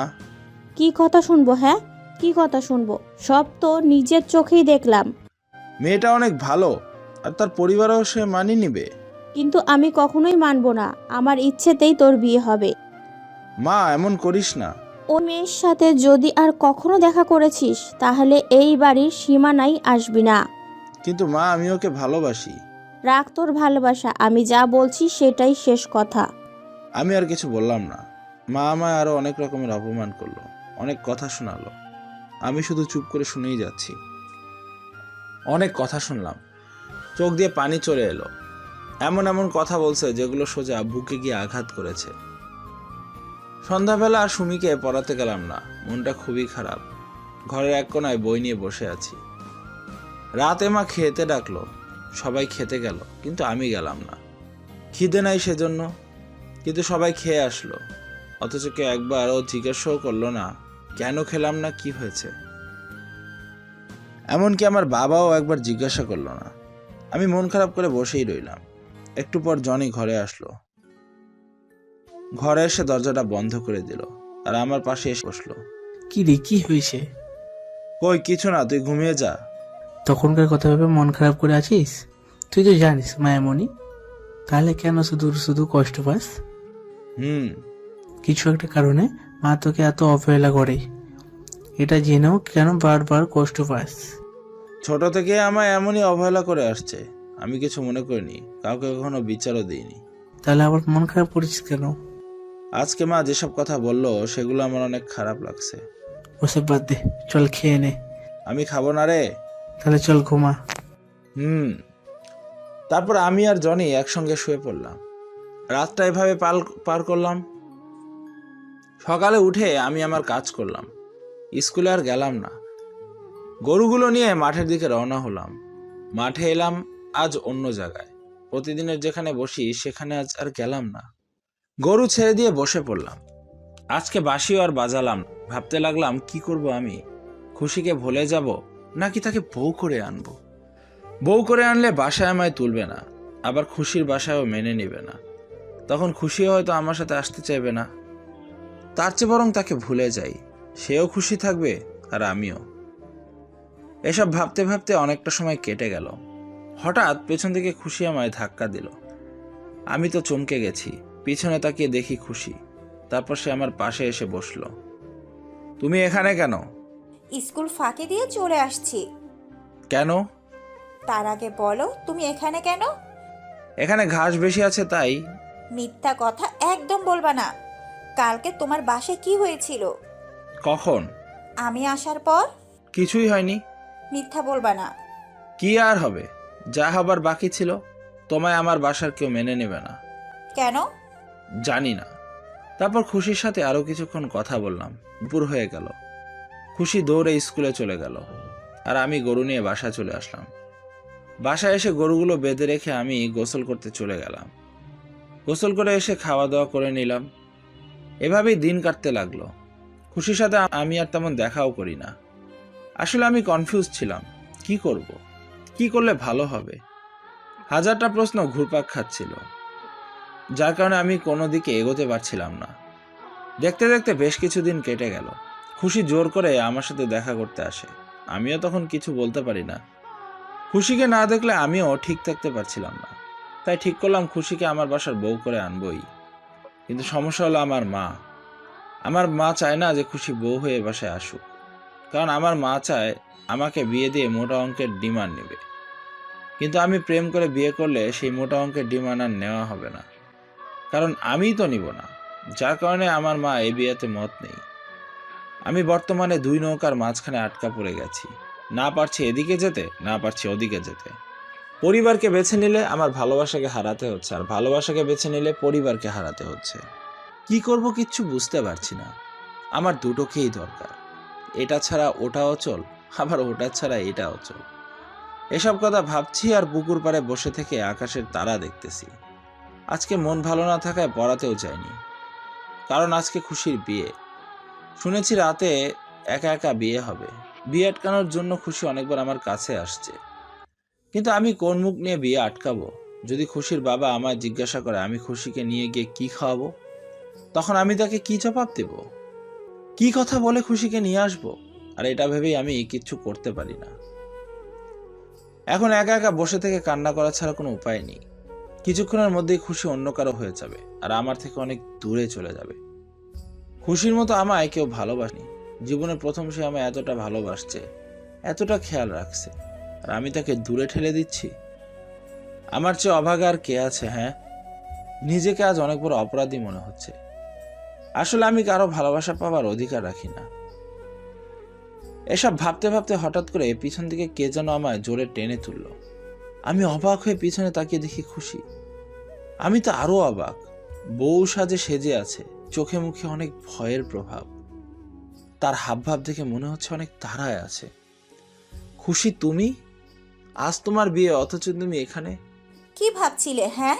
কি কথা শুনবো? হ্যাঁ, কি কথা শুনবো? সব তো নিজের চোখেই দেখলাম। মেয়েটা অনেক ভালো আর তার পরিবারও সে মানিয়ে নিবে। কিন্তু আমি কখনোই মানব না। আমার ইচ্ছেতেই তোর বিয়ে হবে। মা, এমন করিস না। ও মেয়ের সাথে যদি আর কখনো দেখা করেছিস তাহলে এই বাড়ির সীমানায় আসবি না। কিন্তু মা, আমি ওকে ভালোবাসি। রাখ তোর ভালোবাসা, আমি যা বলছি সেটাই শেষ কথা। আমি আর কিছু বললাম না। মা আমায় আরো অনেক রকমের অপমান করলো, অনেক কথা শোনালো। আমি শুধু চুপ করে শুনেই যাচ্ছি। অনেক কথা শুনলাম, চোখ দিয়ে পানি চলে এলো। এমন এমন কথা বলছে যেগুলো সোজা বুকে গিয়ে আঘাত করেছে। সন্ধ্যাবেলা আর সুমিকে পড়াতে গেলাম না, মনটা খুবই খারাপ। ঘরের এক কোনায় বই নিয়ে বসে আছি। রাতে মা খেতে ডাকলো, সবাই খেতে গেল, কিন্তু আমি গেলাম না। খিদে নাই সেজন্য, কিন্তু সবাই খেয়ে আসলো। অথচ কেউ একবারও জিজ্ঞাসাও করলো না কেন খেলাম না, কি হয়েছে। এমনকি আমার বাবাও একবার জিজ্ঞাসা করলো না। আমি মন খারাপ করে বসেই রইলাম। একটু পর জনি ঘরে আসলো। ঘরে এসে দরজাটা বন্ধ করে দিল আর আমার পাশে এসে বসলো। কি রে, কি হয়েছে? কই কিছু না, তুই ঘুমিয়ে যা। তখনকার কথা ভেবে মন খারাপ করে আছিস? তুই তো জানিস মায়ামণি, তাহলে কেন শুধু শুধু কষ্ট পাস? কিছু একটা কারণে মা তোকে এত অবহেলা করে, এটা জেনেও কেন বারবার কষ্ট পাস? ছোট থেকে আমায় এমনই অবহেলা করে আসছে। আমি কিছু মনে করিনি, কাউকে কখনো বিচারও দিইনি। তাহলে আবার মন খারাপ করিস কেন? আজকে মা যেসব কথা বললো সেগুলো আমার অনেক খারাপ লাগছে। ওসব বাদ দে, চল খেয়ে নে। আমি খাবো না রে। তাহলে চল ঘুমা। তারপর আমি আর জনি একসঙ্গে শুয়ে পড়লাম। রাতটা এভাবে পার করলাম। সকালে উঠে আমি আমার কাজ করলাম। স্কুলে আর গেলাম না। গরুগুলো নিয়ে মাঠের দিকে রওনা হলাম। মাঠে এলাম আজ অন্য জায়গায়। প্রতিদিনের যেখানে বসি সেখানে আজ আর গেলাম না। গরু ছেড়ে দিয়ে বসে পড়লাম। আজকে বাঁশিও আর বাজালাম না। ভাবতে লাগলাম কি করব আমি। খুশিকে ভুলে যাব নাকি তাকে বউ করে আনবো। বউ করে আনলে বাসায় আমায় তুলবে না, আবার খুশির বাসায়ও মেনে নেবে না। তখন খুশি হয়তো আমার সাথে আসতে চাইবে না। তার চেয়ে বরং তাকে ভুলে যাই, সেও খুশি থাকবে আর আমিও। এসব ভাবতে ভাবতে অনেকটা সময় কেটে গেল। হঠাৎ পেছন থেকে খুশি আমায় ধাক্কা দিল। আমি তো চমকে গেছি। পিছনে তাকিয়ে দেখি খুশি। তারপর সে আমার পাশে এসে বসলো। তুমি এখানে কেন? স্কুল ফাঁকি দিয়ে চলে আসছি। কেন? তার আগে বলো তুমি এখানে কেন? এখানে ঘাস বেশি আছে তাই। মিথ্যা কথা একদম বলবা না। কালকে তোমার বাসায় কি হয়েছিল? কখন? আমি আসার পর। কিছুই হয়নি। মিথ্যা বলবা না। কি আর হবে, যা হবার বাকি ছিল। তোমায় আমার বাসার কেউ মেনে নেবে না। কেন? জানি না। তারপর খুশির সাথে আরো কিছুক্ষণ কথা বললাম। দুপুর হয়ে গেল। খুশি দৌড়ে স্কুলে চলে গেল আর আমি গরু নিয়ে বাসায় চলে আসলাম। বাসায় এসে গরুগুলো বেঁধে রেখে আমি গোসল করতে চলে গেলাম। গোসল করে এসে খাওয়া দাওয়া করে নিলাম। এভাবেই দিন কাটতে লাগলো। খুশির সাথে আমি আর তেমন দেখাও করি না। আসলে আমি কনফিউজ ছিলাম, কি করব, কি করলে ভালো হবে। হাজারটা প্রশ্ন ঘুরপাক খাচ্ছিল, যার কারণে আমি কোনো দিকে এগোতে পারছিলাম না। দেখতে দেখতে বেশ কিছুদিন কেটে গেল। খুশি জোর করে আমার সাথে দেখা করতে আসে। আমিও তখন কিছু বলতে পারি না। খুশিকে না দেখলে আমিও ঠিক থাকতে পারছিলাম না। তাই ঠিক করলাম খুশিকে আমার বাসার বউ করে আনবই। কিন্তু সমস্যা হলো আমার মা। আমার মা চায় না যে খুশি বউ হয়ে বাসায় আসুক। কারণ আমার মা চায় আমাকে বিয়ে দিয়ে মোটা অঙ্কের ডিমান্ড নেবে। কিন্তু আমি প্রেম করে বিয়ে করলে সেই মোটা অঙ্কের ডিমান্ড আর নেওয়া হবে না, কারণ আমিই তো নিব না। যার কারণে আমার মা এই বিয়েতে মত নেই। আমি বর্তমানে দুই নৌকার মাঝখানে আটকা পড়ে গেছি। না পারছি এদিকে যেতে, না পারছি ওদিকে যেতে। পরিবারকে বেছে নিলে আমার ভালোবাসাকে হারাতে হচ্ছে, আর ভালোবাসাকে বেছে নিলে পরিবারকে হারাতে হচ্ছে। কি করব কিচ্ছু বুঝতে পারছি না। আমার দুটোকেই দরকার। এটা ছাড়া ওটা অচল, আবার ওটা ছাড়া এটা অচল। এসব কথা ভাবছি আর পুকুর পাড়ে বসে থেকে আকাশের তারা দেখতেছি। আজকে মন ভালো না থাকায় পড়াতেও যায়নি, কারণ আজকে খুশির বিয়ে। শুনেছি রাতে একা একা বিয়ে হবে। বিয়ে আটকানোর জন্য খুশি অনেকবার আমার কাছে আসছে, কিন্তু আমি কোন মুখ নিয়ে বিয়ে আটকাবো? যদি খুশির বাবা আমায় জিজ্ঞাসা করে আমি খুশিকে নিয়ে গিয়ে কি খাওয়াবো, তখন আমি তাকে কি জবাব দেব? কি কথা বলে খুশিকে নিয়ে আসবো? আর এটা ভেবেই আমি কিচ্ছু করতে পারি না। এখন একা একা বসে থেকে কান্না করা ছাড়া কোনো উপায় নেই। কিছুক্ষণের মধ্যেই খুশি অন্য কারো হয়ে যাবে আর আমার থেকে অনেক দূরে চলে যাবে। খুশির মতো আমায় কেউ ভালোবাসেনি। জীবনের প্রথম সে আমায় এতটা ভালোবাসছে, এতটা খেয়াল রাখছে, আর আমি তাকে দূরে ঠেলে দিচ্ছি। আমার চেয়ে অভাগা আর কে আছে? হ্যাঁ, নিজেকে আজ অনেক বড় অপরাধী মনে হচ্ছে। আসলে আমি কারো ভালোবাসা পাওয়ার অধিকার রাখি না। এসব ভাবতে ভাবতে হঠাৎ করে পিছন থেকে কে যেন আমায় জোরে টেনে তুলল। আমি অবাক হয়ে পিছনে তাকিয়ে দেখি খুশি। আমি তো আরো অবাক। বউ সাজে সেজে আছে, চোখে মুখে অনেক ভয়ের প্রভাব। তার হাবভাব দেখে মনে হচ্ছে অনেক তাড়ায় আছে। খুশি, তুমি? আজ তোমার বিয়ে, অথচ তুমি এখানে? কি ভাবছিলে? হ্যাঁ,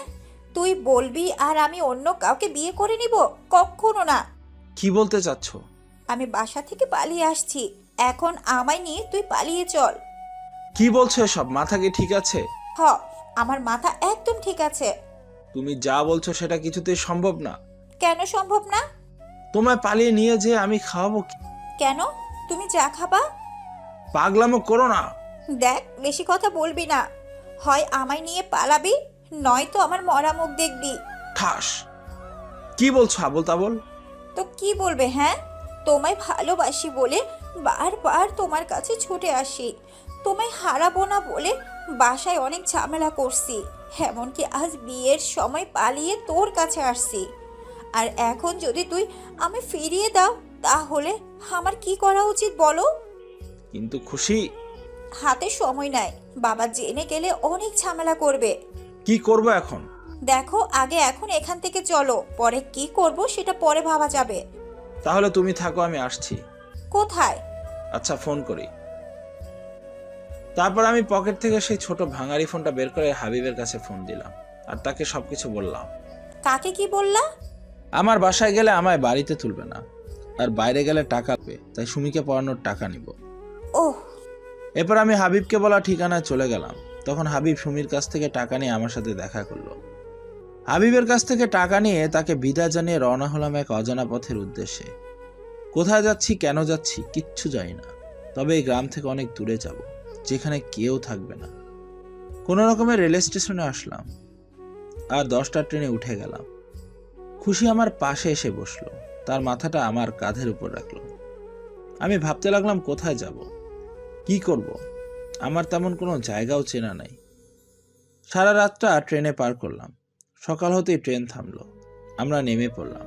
তুই বলবি আর আমি অন্য কাউকে বিয়ে করে নিব? কখনো না। কি বলতে চাচ্ছ? আমি বাসা থেকে পালিয়ে আসছি, এখন আমায় নিয়ে তুই পালিয়ে চল। কি বলছো এসব? মাথা কি ঠিক আছে? হ, আমার মাথা একদম ঠিক আছে। তুমি যা বলছো সেটা কিছুতেই সম্ভব না। কেন সম্ভব না? তোমায় পালিয়ে নিয়ে যে আমি খাওয়াবো কি? কেন? তুমি যা খাবা। পাগলামো করো না। দেখ, বেশি কথা বলবি না। হয় আমায় নিয়ে পালাবি, নয়তো আমার মরা মুখ দেখবি। ঠাস। কি বলছো আবোল তাবোল? তো কি বলবে? হ্যাঁ, তোমায় ভালোবাসি বলে বারবার তোমার কাছে ছুটে আসি। তোমায় হারাবো না বলে বাসায় অনেক ঝামেলা করছি, এমনকি আজ বিয়ের সময় পালিয়ে তোর কাছে আসছি। আর এখন যদি তুই আমি ফিরিয়ে দাও, তাহলে আমার কি করা উচিত বলো? কিন্তু খুশি, হাতে সময় নাই, বাবা জেনে গেলে অনেক ঝামেলা করবে। কি করবো এখন? দেখো, আগে এখন এখান থেকে চলো, পরে কি করব সেটা পরে ভাবা যাবে। তাহলে তুমি থাকো, আমি আসছি। কোথায়? আচ্ছা, ফোন করি। তারপর আমি পকেট থেকে সেই ছোট ভাঙারি ফোনটা বের করে হাবিবের কাছে ফোন দিলাম আর তাকে সবকিছু বললাম। কাকে কি বললা? আমার বাসায় গেলে আমায় বাড়িতে তুলবে না, আর বাইরে গেলে টাকা পেয়ে, তাই সুমিকে পড়ানোর টাকা নিব। ওহ। এরপর আমি হাবিবকে বলা ঠিকানায় চলে গেলাম। তখন হাবিব সুমির কাছ থেকে টাকা নিয়ে আমার সাথে দেখা করলো। হাবিবের কাছ থেকে টাকা নিয়ে তাকে বিদায় জানিয়ে রওনা হলাম এক অজানা পথের উদ্দেশ্যে। কোথায় যাচ্ছি, কেন যাচ্ছি, কিচ্ছু জানি না। তবে এই গ্রাম থেকে অনেক দূরে যাব, যেখানে কেউ থাকবে না। কোনো রকমের রেল স্টেশনে আসলাম আর 10টার ট্রেনে উঠে গেলাম। খুশি আমার পাশে এসে বসলো, তার মাথাটা আমার কাঁধের উপর রাখলো। আমি ভাবতে লাগলাম কোথায় যাব, কি করব। আমার তেমন কোনো জায়গাও চেনা নাই। সারা রাতটা ট্রেনে পার করলাম। সকাল হতেই ট্রেন থামলো, আমরা নেমে পড়লাম।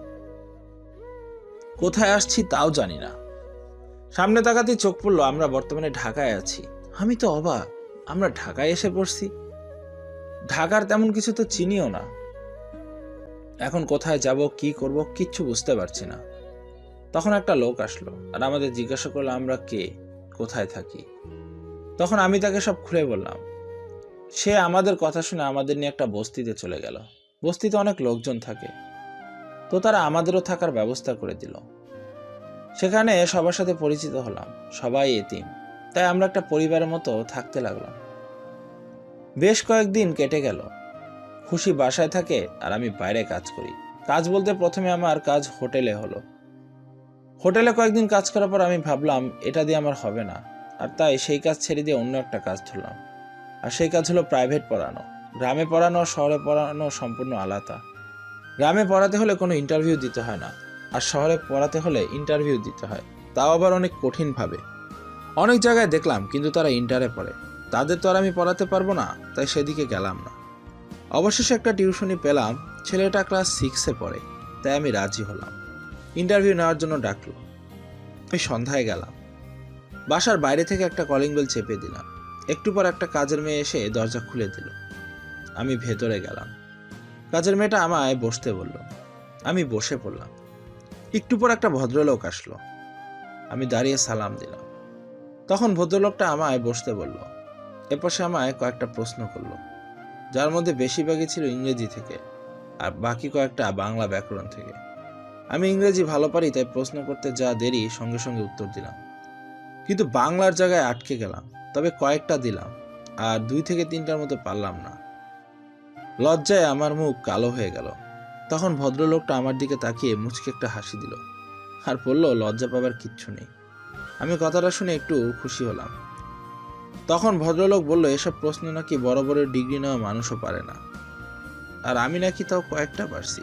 কোথায় আসছি তাও জানি না। সামনে তাকাতেই চোখ পড়লো আমরা বর্তমানে ঢাকায় আছি। আমি তো অবাক, আমরা ঢাকায় এসে পড়ছি। ঢাকার তেমন কিছু তো চিনিও না। এখন কোথায় যাব, কি করব, কিচ্ছু বুঝতে পারছি না। তখন একটা লোক আসলো আর আমাদের জিজ্ঞাসা করলো আমরা কে, কোথায় থাকি। তখন আমি তাকে সব খুলে বললাম। সে আমাদের কথা শুনে আমাদের নিয়ে একটা বস্তিতে চলে গেল। বস্তিতে অনেক লোকজন থাকে, তো তারা আমাদেরও থাকার ব্যবস্থা করে দিল। সেখানে সবার সাথে পরিচিত হলাম, সবাই এতিম, তাই আমরা একটা পরিবারের মতো থাকতে লাগলাম। বেশ কয়েকদিন কেটে গেল। খুশি বাসায় থাকে আর আমি বাইরে কাজ করি। কাজ বলতে প্রথমে আমার কাজ হোটেলে হলো। হোটেলে কয়েকদিন কাজ করার পর আমি ভাবলাম এটা দিয়ে আমার হবে না, আর তাই সেই কাজ ছেড়ে দিয়ে অন্য একটা কাজ ধরলাম। আর সেই কাজ হলো প্রাইভেট পড়ানো। গ্রামে পড়ানো আর শহরে পড়ানো সম্পূর্ণ আলাদা। গ্রামে পড়াতে হলে কোনো ইন্টারভিউ দিতে হয় না, আর শহরে পড়াতে হলে ইন্টারভিউ দিতে হয়, তাও আবার অনেক কঠিনভাবে। অনেক জায়গায় দেখলাম, কিন্তু তারা ইন্টারে পড়ে, তাদের তো আর আমি পড়াতে পারবো না, তাই সেদিকে গেলাম না। অবশেষে একটা টিউশনি পেলাম, ছেলেটা ক্লাস 6-এ পড়ে, তাই আমি রাজি হলাম। ইন্টারভিউ নেওয়ার জন্য ডাকলো। আমি সন্ধ্যায় গেলাম। বাসার বাইরে থেকে একটা কলিং বেল চেপে দিলাম। একটু পর একটা কাজের মেয়ে এসে দরজা খুলে দিল। আমি ভেতরে গেলাম। কাজের মেয়েটা আমায় বসতে বলল। আমি বসে পড়লাম। একটু পর একটা ভদ্রলোক আসলো। আমি দাঁড়িয়ে সালাম দিলাম। তখন ভদ্রলোকটা আমায় বসতে বলল। এরপর সে আমায় কয়েকটা প্রশ্ন করলো, যার মধ্যে বেশিরভাগই ছিল ইংরেজি থেকে আর বাকি কয়েকটা বাংলা ব্যাকরণ থেকে। আমি ইংরেজি ভালো পারি, তাই প্রশ্ন করতে যা দেরি সঙ্গে সঙ্গে উত্তর দিলাম, কিন্তু বাংলার জায়গায় আটকে গেলাম। তবে কয়েকটা দিলাম, আর 2 থেকে 3টার মতো পারলাম না। লজ্জায় আমার মুখ কালো হয়ে গেল। তখন ভদ্রলোকটা আমার দিকে তাকিয়ে মুচকে একটা হাসি দিল আর বলল, লজ্জা পাবার কিচ্ছু নেই। আমি কথাটা শুনে একটু খুশি হলাম। তখন ভদ্রলোক বলল, এসব প্রশ্ন নাকি বড় বড় ডিগ্রি নেওয়া মানুষও পারে না। আর আমি নাকি তাও কয়েকটা পারছি।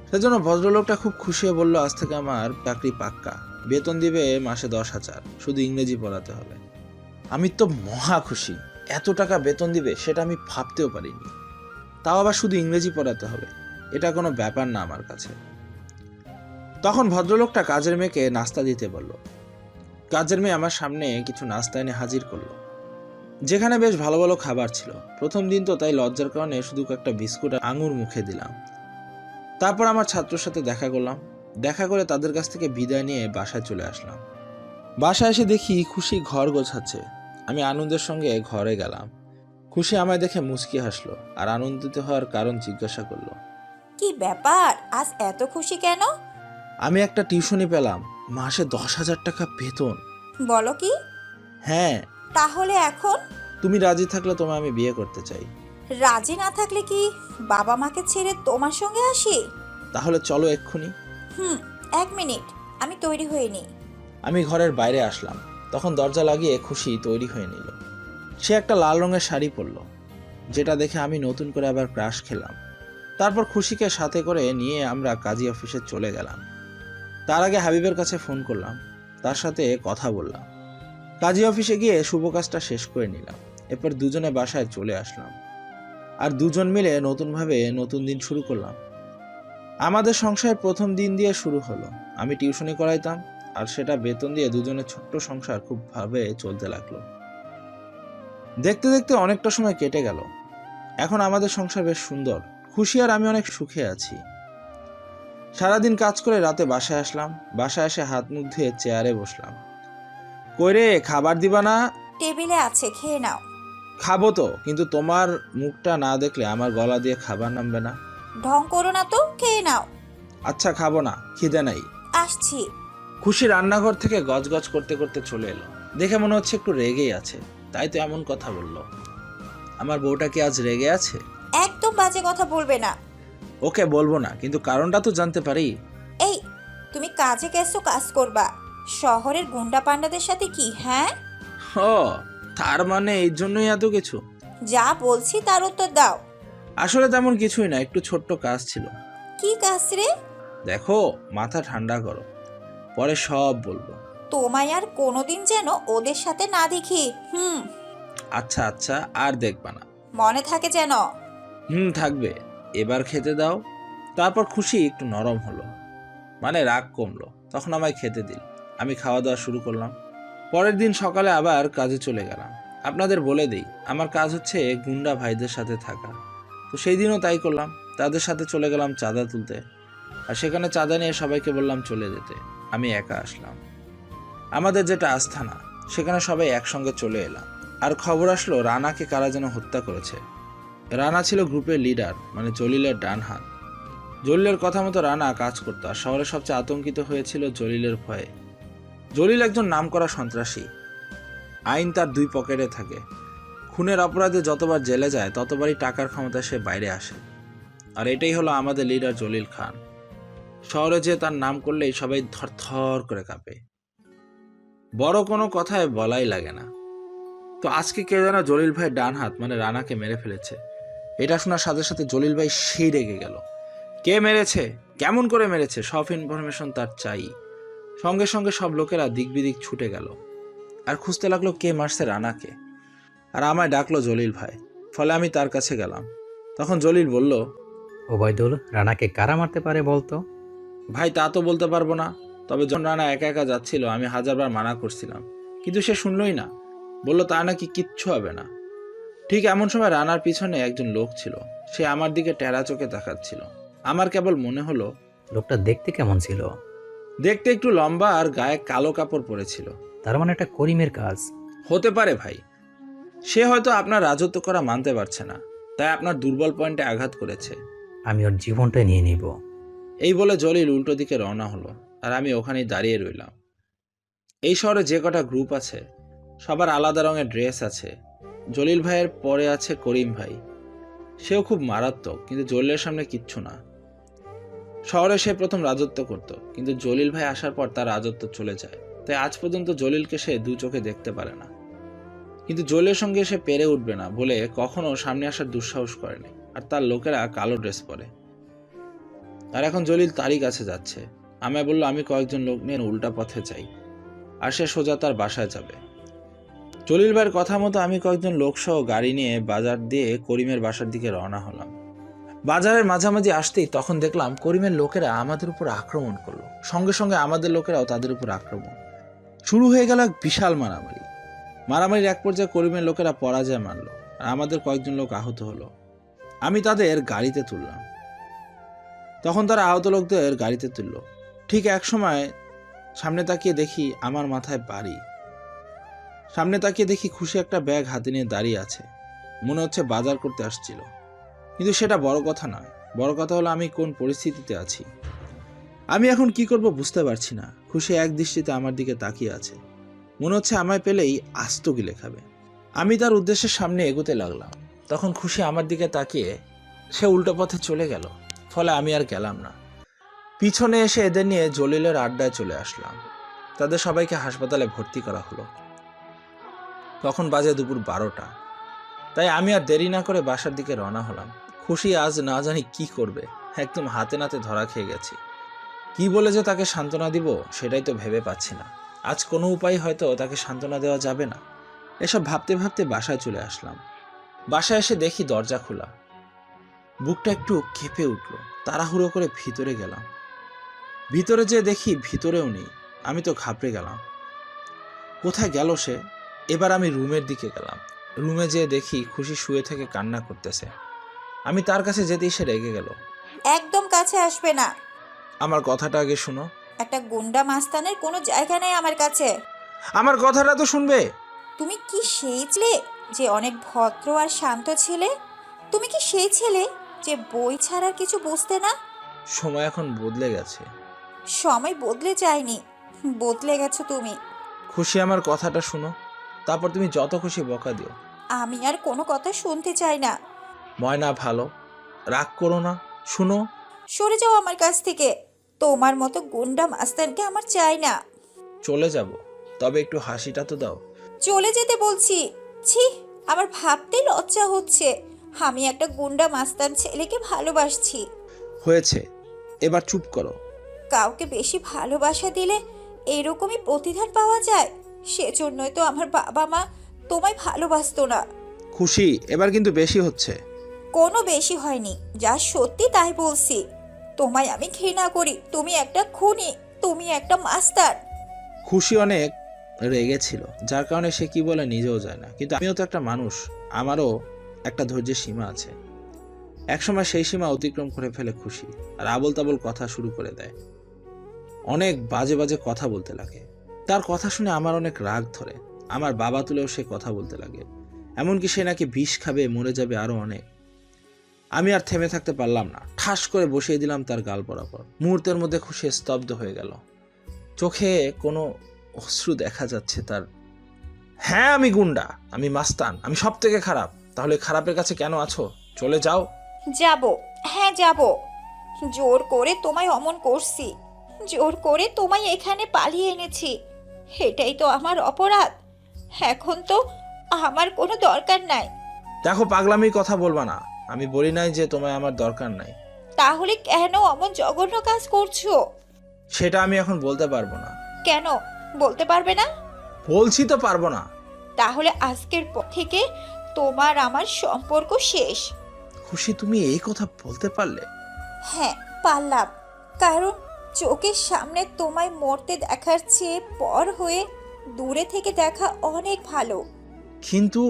সেজন্য ভদ্রলোকটা খুব খুশি হয়ে বলল, আজ থেকে আমার চাকরি পাক্কা, বেতন দিবে মাসে 10,000, শুধু ইংরেজি পড়াতে হবে। আমি তো মহা খুশি, এত টাকা বেতন দিবে সেটা আমি ভাবতেও পারিনি, তাও আবার শুধু ইংরেজি পড়াতে হবে, এটা কোনো ব্যাপার না আমার কাছে। তখন ভদ্রলোকটা কাজের মেয়েকে নাস্তা দিতে বলল। কাজের মেয়ে আমার সামনে কিছু নাস্তা এনে হাজির করলো, যেখানে বেশ ভালো ভালো খাবার ছিল। প্রথম দিন তো তাই লজ্জার কারণে শুধু একটা বিস্কুট আর আঙুর মুখে দিলাম। তারপর আমার ছাত্রর সাথে দেখা করলাম, দেখা করে তাদের কাছ থেকে বিদায় নিয়ে বাসায় চলে আসলাম। বাসায় এসে দেখি খুশি ঘর গোছাচ্ছে। আমি আনন্দের সঙ্গে ঘরে গেলাম। খুশি আমায় দেখে মুচকি হাসলো আর আনন্দিত হওয়ার কারণ জিজ্ঞাসা করলো। কি ব্যাপার, আজ এত খুশি কেন? আমি একটা টিউশনি পেলাম, মাসে 10,000 টাকা বেতন। বলো কি? হ্যাঁ। তাহলে এখন? তুমি রাজি থাকলে তোমায় আমি বিয়ে করতে চাই। রাজি না থাকলে কি বাবা মাকে ছেড়ে তোমার সঙ্গে আসি? তাহলে চলো এক্ষুনি। 1 মিনিট, আমি তৈরি হয়ে নিই। আমি ঘরের বাইরে আসলাম, তখন দরজা লাগিয়ে খুশি তৈরি হয়ে নিল। সে একটা লাল রঙের শাড়ি পরল, যেটা দেখে আমি নতুন করে আবার ক্রাশ খেলাম। তারপর খুশিকে সাথে করে নিয়ে আমরা কাজী অফিসে চলে গেলাম। তার আগে হাবিবের কাছে ফোন করলাম, তার সাথে কথা বললাম। কাজী অফিসে গিয়ে শুভ কাজটা শেষ করে নিলাম। এরপর দুজনে বাসায় চলে আসলাম আর দুজন মিলে নতুনভাবে নতুন দিন শুরু করলাম। আমাদের সংসারের প্রথম দিন দিয়ে শুরু হলো। আমি টিউশনি করাইতাম আর সেটা বেতন দিয়ে দুজনের ছোট্ট সংসার খুব ভাবে চলতে লাগলো। দেখতে দেখতে অনেকটা সময় কেটে গেল। এখন আমাদের সংসার বেশ সুন্দর, খুশি আর আমি অনেক সুখে আছি। সারাদিন কাজ করে রাতে বাসায় আসলাম। বাসায় এসে হাত মুখ ধুয়ে চেয়ারে বসলাম। কই রে, খাবার দিবা না? টেবিলে আছে, খেয়ে নাও। খাবো তো, কিন্তু তোমার মুখটা না দেখলে আমার গলা দিয়ে খাবার নামবে না। ঢং করো না তো, খেয়ে নাও। আচ্ছা খাবো না, খিদে নাই। আসছি। খুশি রান্নাঘর থেকে গজগজ করতে করতে চলে এলো। দেখে মনে হচ্ছে একটু রেগেই আছে, তাই তো এমন কথা বললো। আমার বউটা কি আজ রেগে আছে? একদম বাজে কথা বলবে না। ওকে বলবো না, কিন্তু কারণটা তো জানতে পারি। এই, তুমি কাজে গেছো, কাজ করবা। শহরের গুন্ডা পান্ডাদের সাথে কি? হ্যাঁ, ও, তার মানে এই জন্যই এত কিছু? যা বলছি তার উত্তর দাও। আসলে তেমন কিছুই না, একটু ছোট্ট কাজ ছিল। কি কাজ রে? দেখো, মাথা ঠান্ডা করো, পরে সব বলবো। তোমায় আর কোনোদিন যেন ওদের সাথে না দেখি। আচ্ছা আচ্ছা, আর দেখবা না। মনে থাকে যেন। থাকবে। এবার খেতে দাও। তারপর খুশি একটু নরম হলো, মানে রাগ কমলো। তখন আমায় খেতে দিল। আমি খাওয়া দাওয়া শুরু করলাম। পরের দিন সকালে আবার কাজে চলে গেলাম। আপনাদের বলে দিই, আমার কাজ হচ্ছে গুন্ডা ভাইদের সাথে থাকা। তো সেই দিনও তাই করলাম। তাদের সাথে চলে গেলাম চাঁদা তুলতে, আর সেখানে চাঁদা নিয়ে সবাইকে বললাম চলে যেতে। আমি একা আসলাম। আমাদের যেটা আস্থানা, সেখানে সবাই একসঙ্গে চলে এলাম। আর খবর আসলো রানাকে কারা যেন হত্যা করেছে। রানা ছিল গ্রুপের লিডার, মানে জলিলের ডান হাত। জলিলের কথা মতো রানা কাজ করত, আর শহরে সবচেয়ে আতঙ্কিত হয়েছিল জলিলের ভয়ে। জলিল একজন নামকরা সন্ত্রাসী। আইন তার 2 পকেটে থাকে। খুনের অপরাধে যতবার জেলে যায় ততবারই টাকার ক্ষমতা সে বাইরে আসে। আর এটাই হলো আমাদের লিডার জলিল খান। শহরে যে তার নাম করলেই সবাই থরথর করে কাঁপে। বড় কোনো কথায় বলাই লাগে না। তো আজকে কে যেন জলিল ভাই ডান হাত মানে রানাকে মেরে ফেলেছে। এটা শোনার সাথে সাথে জলিল ভাই সেই রেগে গেল। কে মেরেছে, কেমন করে মেরেছে, সব ইনফরমেশন তার চাই। সঙ্গে সঙ্গে সব লোকেরা দিক বিদিক ছুটে গেল আর খুঁজতে লাগলো কে মারছে রানাকে। আর আমায় ডাকলো জলিল ভাই, ফলে আমি তার কাছে গেলাম। তখন জলিল বলল, ওবায়দুল, রানাকে কারা মারতে পারে বলতো? ভাই তা তো বলতে পারবো না, তবে যখন রানা একা একা যাচ্ছিল আমি 1000বার মানা করছিলাম, কিন্তু সে শুনলই না। বলল তা নাকি কিচ্ছু হবে না। ঠিক এমন সময় রানার পিছনে একজন লোক ছিল। সে আমার দিকে টেরা চোখে তাকাচ্ছিল। আমার কেবল মনে হলো লোকটা দেখতে কেমন ছিল? দেখতে একটু লম্বা আর গায়ে কালো কাপড় পরেছিল। তার মানে এটা করিমের কাজ হতে পারে ভাই। সে হয়তো আপনার রাজত্ব করা মানতে পারছে না, তাই আপনার দুর্বল পয়েন্টে আঘাত করেছে। আমি ওর জীবনটা নিয়ে নিব। এই বলে জলিল উল্টো দিকে রওনা হলো, আর আমি ওখানেই দাঁড়িয়ে রইলাম। এই শহরে যে কটা গ্রুপ আছে সবার আলাদা রঙের ড্রেস আছে। জলিল ভাইয়ের পরে আছে করিম ভাই। সেও খুব মারাত্মক, কিন্তু জলিলের সামনে কিচ্ছু না। শহরে সে প্রথম রাজত্ব করত, কিন্তু জলিল ভাই আসার পর তার রাজত্ব চলে যায়। তাই আজ পর্যন্ত জলিলকে সে 2 চোখে দেখতে পারে না। কিন্তু জলিলের সঙ্গে সে পেরে উঠবে না বলে কখনো সামনে আসার দুঃসাহস করেনি। আর তার লোকেরা কালো ড্রেস পরে। আর এখন জলিল তারই কাছে যাচ্ছে। আমায় বলল আমি কয়েকজন লোক নিয়ে উল্টা পথে যাই, আর সে সোজা তার বাসায় যাবে। জলিল ভাইয়ের কথা মতো আমি কয়েকজন লোকসহ গাড়ি নিয়ে বাজার দিয়ে করিমের বাসার দিকে রওনা হলাম। বাজারের মাঝামাঝি আসতেই তখন দেখলাম করিমের লোকেরা আমাদের উপর আক্রমণ করলো। সঙ্গে সঙ্গে আমাদের লোকেরাও তাদের উপর আক্রমণ। শুরু হয়ে গেল এক বিশাল মারামারি। মারামারির এক পর্যায়ে করিমের লোকেরা পরাজয় মানলো, আর আমাদের কয়েকজন লোক আহত হলো। আমি তাদের গাড়িতে তুললাম। তখন তারা আহত লোকদের গাড়িতে তুলল। ঠিক এক সময় সামনে তাকিয়ে দেখি আমার মাথায় বাড়ি। সামনে তাকিয়ে দেখি খুশি একটা ব্যাগ হাতে নিয়ে দাঁড়িয়ে আছে। মনে হচ্ছে বাজার করতে আসছিল। কিন্তু সেটা বড় কথা নয়। বড় কথা হলো আমি কোন পরিস্থিতিতে আছি। আমি এখন কি করব বুঝতে পারছি না। খুশি এক দৃষ্টিতে আমার দিকে তাকিয়ে আছে। মনে হচ্ছে আমায় পেলেই আস্ত গিলে খাবে। আমি তার উদ্দেশ্যের সামনে এগোতে লাগলাম। তখন খুশি আমার দিকে তাকিয়ে সে উল্টো পথে চলে গেল। ফলে আমি আর গেলাম না। পিছনে এসে এদের নিয়ে জলিলের আড্ডায় চলে আসলাম। তাদের সবাইকে হাসপাতালে ভর্তি করা হলো। তখন বাজে দুপুর 12টা। তাই আমি আর দেরি না করে বাসার দিকে রওনা হলাম। খুশি আজ না জানি কি করবে। একদম হাতে নাতে ধরা খেয়ে গেছি। কি বলে যে তাকে সান্ত্বনা দিব সেটাই তো ভেবে পাচ্ছি না। আজ কোনো উপায় হয়তো তাকে সান্ত্বনা দেওয়া যাবে না। এসব ভাবতে ভাবতে বাসায় চলে আসলাম। বাসায় এসে দেখি দরজা খোলা। বুকটা একটু কেঁপে উঠল। তাড়াহুড়ো করে ভিতরে গেলাম। ভিতরে যেয়ে দেখি ভিতরেও নেই। আমি তো ঘাবড়ে গেলাম। কোথায় গেল সে? এবার আমি রুমের দিকে গেলাম। রুমে যেয়ে দেখি খুশি শুয়ে থেকে কান্না করতেছে। আমি তার কাছে যেতেই সে রেগে গেল। একদম কাছে আসবে না। আমার কথাটা আগে শুনো। একটা গুন্ডা মাস্তানের কোনো জায়গা নেই আমার কাছে। আমার কথাটা তো শুনবে। তুমি কি সেই ছেলে যে অনেক ভদ্র আর শান্ত ছেলে? তুমি কি সেই ছেলে যে বই ছাড়ার কিছু বুঝতে না? সময় এখন বদলে গেছে। সময় বদলে যায়নি, বদলে গেছো তুমি। খুশি আমার কথাটা শুনো, তারপর তুমি যত খুশি বকা দিও। আমি আর কোনো কথা শুনতে চাই না। ময়না ভালো, রাগ করো না, শুনো। সরে যাও আমার কাছ থেকে। তোমার মতো গুন্ডা মাস্তানকে আমার চাই না। চলে যাব, তবে একটু হাসিটা তো দাও। চলে যেতে বলছি। ছি, আমার ভাবতে লজ্জা হচ্ছে। আমি একটা গুন্ডা মাস্তান ছেলেকে ভালোবাসছি। হয়েছে, এবার চুপ করো। কাউকে বেশি ভালোবাসা দিলে এরকমই প্রতিদান পাওয়া যায়। সেজন্যই তো আমার বাবা মা তোমায় ভালোবাসতো না। খুশি, এবার কিন্তু বেশি হচ্ছে। কোনো বেশি হয়নি, যা সত্যি তাই বলছি। তোমায় আমি ঘৃণা করি। তুমি একটা খুনি, তুমি একটা মাস্টার। খুশি অনেক রেগেছিল, যার কারণে সে কি বলে নিজেও যায় না। কিন্তু আমিও তো একটা মানুষ, আমারও একটা ধৈর্যের সীমা আছে। একসময় সেই সীমা অতিক্রম করে ফেলে খুশি, আর আবল তাবল কথা শুরু করে দেয়। অনেক বাজে বাজে কথা বলতে লাগে। তার কথা শুনে আমার অনেক রাগ ধরে। আমার বাবা তুলেও সে কথা বলতে লাগে, এমনকি সে নাকি বিষ খাবে, মরে যাবে, আরো অনেক। আমি আর থেমে থাকতে পারলাম না। ঠাস করে বসিয়ে দিলাম তার গাল বরাবর। মুহূর্তের মধ্যে খুশি স্তব্ধ হয়ে গেল। চোখে কোনো অশ্রু দেখা যাচ্ছে তার। হ্যাঁ, আমি গুন্ডা, আমি মাস্তান, আমি সব থেকে খারাপ। তাহলে খারাপের কাছে কেন আছো? চলে যাও। যাব, হ্যাঁ যাব। জোর করে তোমায় অমন করছি, জোর করে তোমায় এখানে পালিয়ে এনেছি। এটাই তো আমার অপরাধ। এখন তো আমার কোনো দরকার নাই। দেখো, পাগলামির কথা বলবা না। আমি বলি নাই যে তোমায় আমার দরকার নাই। তাহলে কেন অমন জঘন্য কাজ করছো? সেটা আমি এখন বলতে পারবো না। কেন বলতে পারবে না? বলছি তো পারবো না। তাহলে আজকের পর থেকে তোমার আমার সম্পর্ক শেষ। খুশি, তুমি এই কথা বলতে পারলে? হ্যাঁ, পারলাম। কারণ চোখের সামনে তোমায় মরতে দেখার চেয়ে পর হয়ে দূরে থেকে দেখা অনেক ভালো। কিন্তু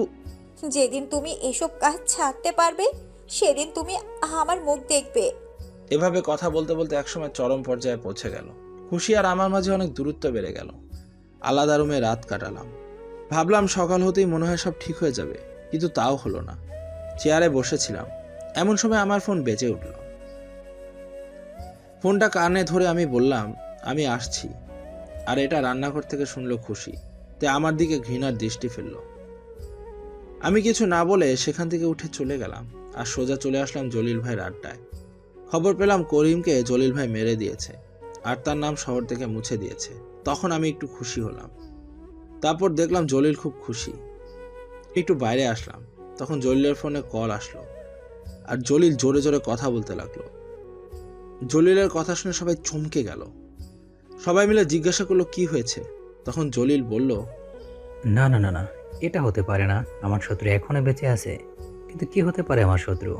যেদিন তুমি এসব কাজ ছাড়তে পারবে সেদিন তুমি আমার মুখ দেখবে। এভাবে কথা বলতে বলতে একসময় চরম পর্যায়ে পৌঁছে গেল। খুশি আর আমার মাঝে অনেক দূরত্ব বেড়ে গেল। আলাদা রুমে রাত কাটালাম। ভাবলাম সকাল হতেই মনে হয় সব ঠিক হয়ে যাবে, কিন্তু তাও হলো না। চেয়ারে বসেছিলাম, এমন সময় আমার ফোন বেজে উঠল। ফোনটা কানে ধরে আমি বললাম, আমি আসছি। আর এটা রান্নাঘর থেকে শুনলো খুশি, তে আমার দিকে ঘৃণার দৃষ্টি ফেলল। আমি কিছু না বলে সেখান থেকে উঠে চলে গেলাম আর সোজা চলে আসলাম জলিল ভাইয়ের আড্ডায়। খবর পেলাম করিমকে জলিল ভাই মেরে দিয়েছে আর তার নাম শহর থেকে মুছে দিয়েছে। তখন আমি একটু খুশি হলাম। তারপর দেখলাম জলিল খুব খুশি। একটু বাইরে আসলাম, তখন জলিলের ফোনে কল আসলো আর জলিল জোরে জোরে কথা বলতে লাগলো। জলিলের কথা শুনে সবাই চমকে গেল। সবাই মিলে জিজ্ঞাসা করলো কি হয়েছে। তখন জলিল বলল, না না না না, এটা হতে পারে না। আমার শত্রু এখনো বেঁচে আছে, কিন্তু কি হতে পারে আমার শত্রু?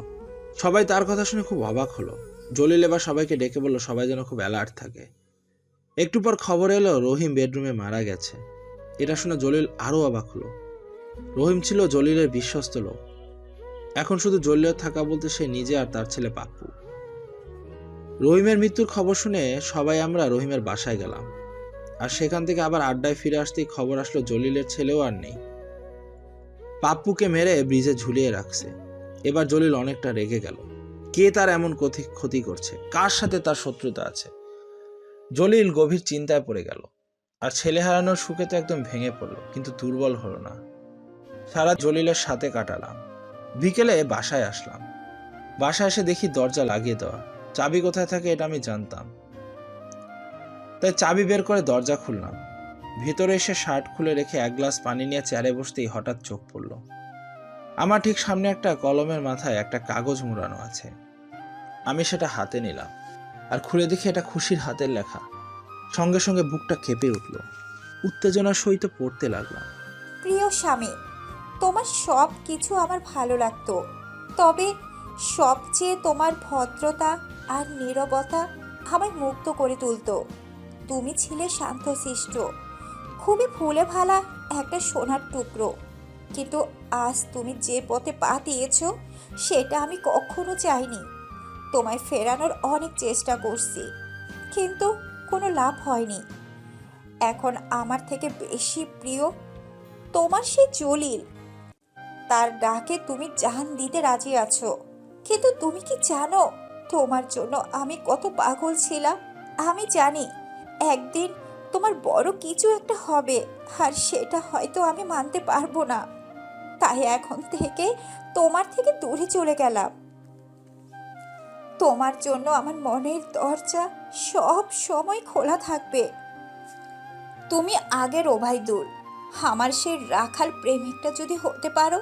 সবাই তার কথা শুনে খুব অবাক হলো। জলিল এবার সবাইকে ডেকে বলল সবাই যেন খুব অ্যালার্ট থাকে। একটু পর খবর এলো রহিম বেডরুমে মারা গেছে। এটা শুনে জলিল আরো অবাক হলো। রহিম ছিল জলিলের বিশ্বস্ত লোক। এখন শুধু জলিলের থাকা বলতে সে নিজে আর তার ছেলে পাপ্পু। রহিমের মৃত্যুর খবর শুনে সবাই আমরা রহিমের বাসায় গেলাম। আর সেখান থেকে আবার আড্ডায় ফিরে আসতেই খবর আসলো জলিলের ছেলেও আর নেই। পাপ্পুকে মেরে ব্রিজে ঝুলিয়ে রাখছে। এবার জলিল অনেকটা রেগে গেল। কে তার এমন ক্ষতি করছে, কার সাথে তার শত্রুতা আছে। জলিল গভীর চিন্তায় পড়ে গেল। আর ছেলে হারানোর সুখে তো একদম ভেঙে পড়লো, কিন্তু দুর্বল হলো না। সারা জলিলের সাথে কাটালাম। বিকেলে বাসায় আসলাম। বাসায় এসে দেখি দরজা লাগিয়ে দেওয়া। চাবি কোথায় থাকে এটা আমি জানতাম, তাই চাবি বের করে দরজা খুললাম। ভেতরে এসে শার্ট খুলে রেখে এক গ্লাস পানি নিয়ে চেয়ারে বসতেই হঠাৎ চোখ পড়ল। আমার ঠিক সামনে একটা কলমের মাথায় একটা কাগজ মোড়ানো আছে। আমি সেটা হাতে নিলাম আর খুলে দেখি এটা খুশির হাতের লেখা। সঙ্গে সঙ্গে বুকটা কেঁপে উঠল। উত্তেজনার সহিত পড়তে লাগলাম। প্রিয় স্বামী, তোমার সব কিছু আমার ভালো লাগতো, তবে সবচেয়ে তোমার ভদ্রতা আর নীরবতা আমায় মুক্ত করে তুলতো। তুমি ছিলে শান্তশিষ্ট, খুবই ফুলে ভালা একটা সোনার টুকরো। কিন্তু আজ তুমি যে পথে পা দিয়েছ সেটা আমি কখনো চাইনি। তোমায় ফেরানোর অনেক চেষ্টা করছি, কিন্তু কোনো লাভ হয়নি। এখন আমার থেকে বেশি প্রিয় তোমার সেই জলিল। তার ডাকে তুমি জান দিতে রাজি আছো, কিন্তু তুমি কি জানো তোমার জন্য আমি কত পাগল ছিলাম? আমি জানি একদিন তোমার বড় কিছু একটা হবে, আর সেটা হয়তো আমি মানতে পারবো না। তাই এখন থেকে তোমার থেকে দূরে চলে গেলাম। তোমার জন্য আমার মনের দরজা সব সময় খোলা থাকবে। তুমি আগের ওবায়দুল, আমার সেই রাখাল প্রেমিকটা যদি হতে পারো,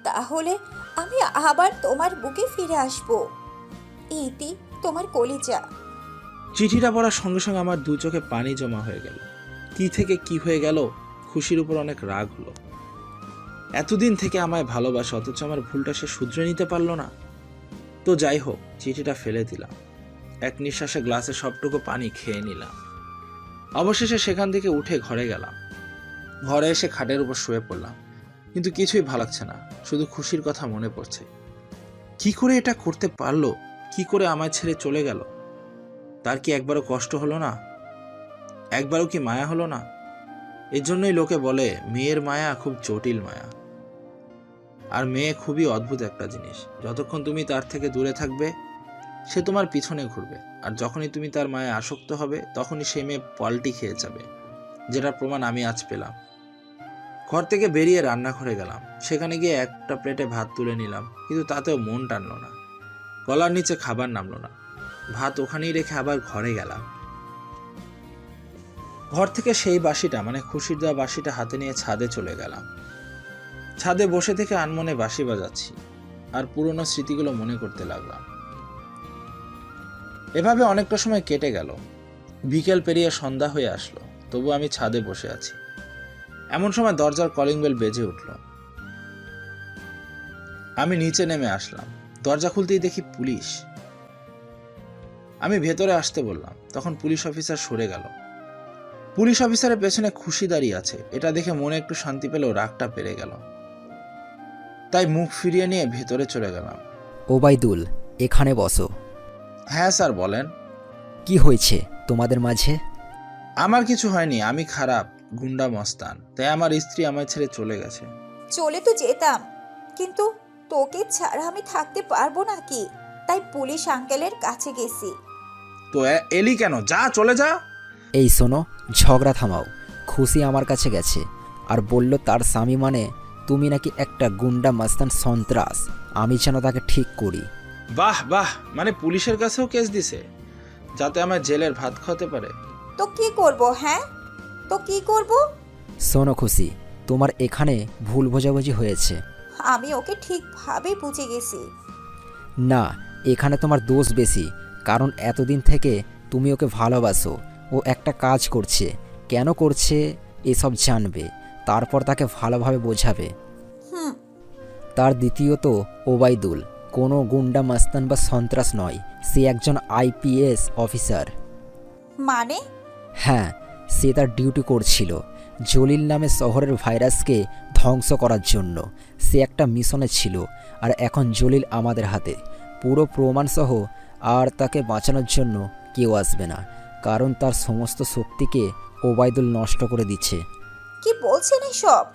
তাহলে আমি আবার তোমার বুকে ফিরে আসব। ইতি, তোমার কলিজা। চিঠিটা পড়ার সঙ্গে সঙ্গে আমার দু চোখে পানি জমা হয়ে গেল। কি থেকে কি হয়ে গেল, খুশির উপর অনেক রাগ হলো। এতদিন থেকে আমায় ভালোবাসে, অথচ আমার ভুলটা সে শুধরে নিতে পারলো না। তো যাই হোক, চিঠিটা ফেলে দিলাম। এক নিঃশ্বাসে গ্লাসে সবটুকু পানি খেয়ে নিলাম। অবশেষে সেখান থেকে উঠে ঘরে গেলাম। ঘরে এসে খাটের উপর শুয়ে পড়লাম, কিন্তু কিছুই ভালো লাগছে না। শুধু খুশির কথা মনে পড়ছে। কি করে এটা করতে পারলো? কি করে আমায় ছেড়ে চলে গেল? তার কি একবারও কষ্ট হলো না? একবারও কি মায়া হলো না? এর জন্যই লোকে বলে মেয়ের মায়া খুব জটিল মায়া। আর মেয়ে খুবই অদ্ভুত একটা জিনিস। যতক্ষণ তুমি তার থেকে দূরে থাকবে, সে তোমার পিছনে ঘুরবে। আর যখনই তুমি তার মায়া আসক্ত হবে, তখনই সে মেয়ে পাল্টি খেয়ে যাবে, যেটার প্রমাণ আমি আজ পেলাম। ঘর থেকে বেরিয়ে রান্নাঘরে গেলাম। সেখানে গিয়ে একটা প্লেটে ভাত তুলে নিলাম, কিন্তু তাতেও মন টানলো না। গলার নিচে খাবার নামলো না। ভাত ওখানেই রেখে আবার ঘরে গেলাম। ঘর থেকে সেই বাঁশিটা, মানে খুশির দেওয়া বাঁশিটা হাতে নিয়ে ছাদে চলে গেলাম। ছাদে বসে থেকে আনমনে বাঁশি বাজাচ্ছি আর পুরনো স্মৃতিগুলো মনে করতে লাগলাম। এভাবে অনেকটা সময় কেটে গেল। বিকেল পেরিয়ে সন্ধ্যা হয়ে আসলো, তবু আমি ছাদে বসে আছি। এমন সময় দরজার কলিং বেল বেজে উঠল। আমি নিচে নেমে আসলাম। দরজা খুলতেই দেখি পুলিশ। আমি ভেতরে আসতে বললাম, তখন পুলিশ অফিসার সরে গেল। পুলিশ অফিসারের পেছনে খুশি দাঁড়িয়ে আছে। এটা দেখে মনে একটু শান্তি পেলেও রাগটা বেড়ে গেল। তাই মুখ ফিরিয়ে নিয়ে ভেতরে চলে গেলাম। ওবায়দুল, এখানে বসো। হ্যাঁ স্যার, বলেন। কি হয়েছে তোমাদের মাঝে? আমার কিছু হয়নি। আমি খারাপ, গুন্ডা মস্তান, তাই আমার স্ত্রী আমায় ছেড়ে চলে গেছে। চলে তো যেতাম, কিন্তু তোকে ছাড়া আমি থাকতে পারবো নাকি? তাই পুলিশ আঙ্কেলের কাছে গেছি। তো এলি কেন? যা, চলে যা। এই শোনো, ঝগড়া থামাও। খুশি আমার কাছে গেছে আর বলল তার স্বামী মানে তুমি নাকি একটা গুন্ডা মাস্তান সন্ত্রাস। আমি যেন তাকে ঠিক করি। বাহ বাহ, মানে পুলিশের কাছেও কেস দিছে, যাতে আমার জেলের ভাত খাওয়াতে পারে। তো কি করব? হ্যাঁ, তো কি করব? শোনো খুশি, তোমার এখানে ভুল বোঝাবুঝি হয়েছে। আমি ওকে ঠিকভাবে বুঝে গেছি। না, এখানে তোমার দোষ বেশি, কারণ এতদিন থেকে তুমি ওকে ভালোবাসো। ও একটা কাজ করছে, কেন করছে এসব জানবে, তারপর তাকে ভালোভাবে বোঝাবে। হুম। তার দ্বিতীয়ত ওবায়দুল কোনো গুন্ডা মাস্তান বা সন্ত্রাস নয়, সে একজন আইপিএস অফিসার। মানে? হ্যাঁ, সে তার ডিউটি করছিল জলিল নামে শহরের ভাইরাসকে ধ্বংস করার জন্য। সে একটা মিশনে ছিল, আর এখন জলিল আমাদের হাতে, পুরো প্রমাণসহ। আর তাকে বাঁচানোর জন্য কেউ আসবে না, কারণ তার সমস্ত শক্তিকে ওবায়দুল নষ্ট করে দিচ্ছে। কি বলছেন এসব?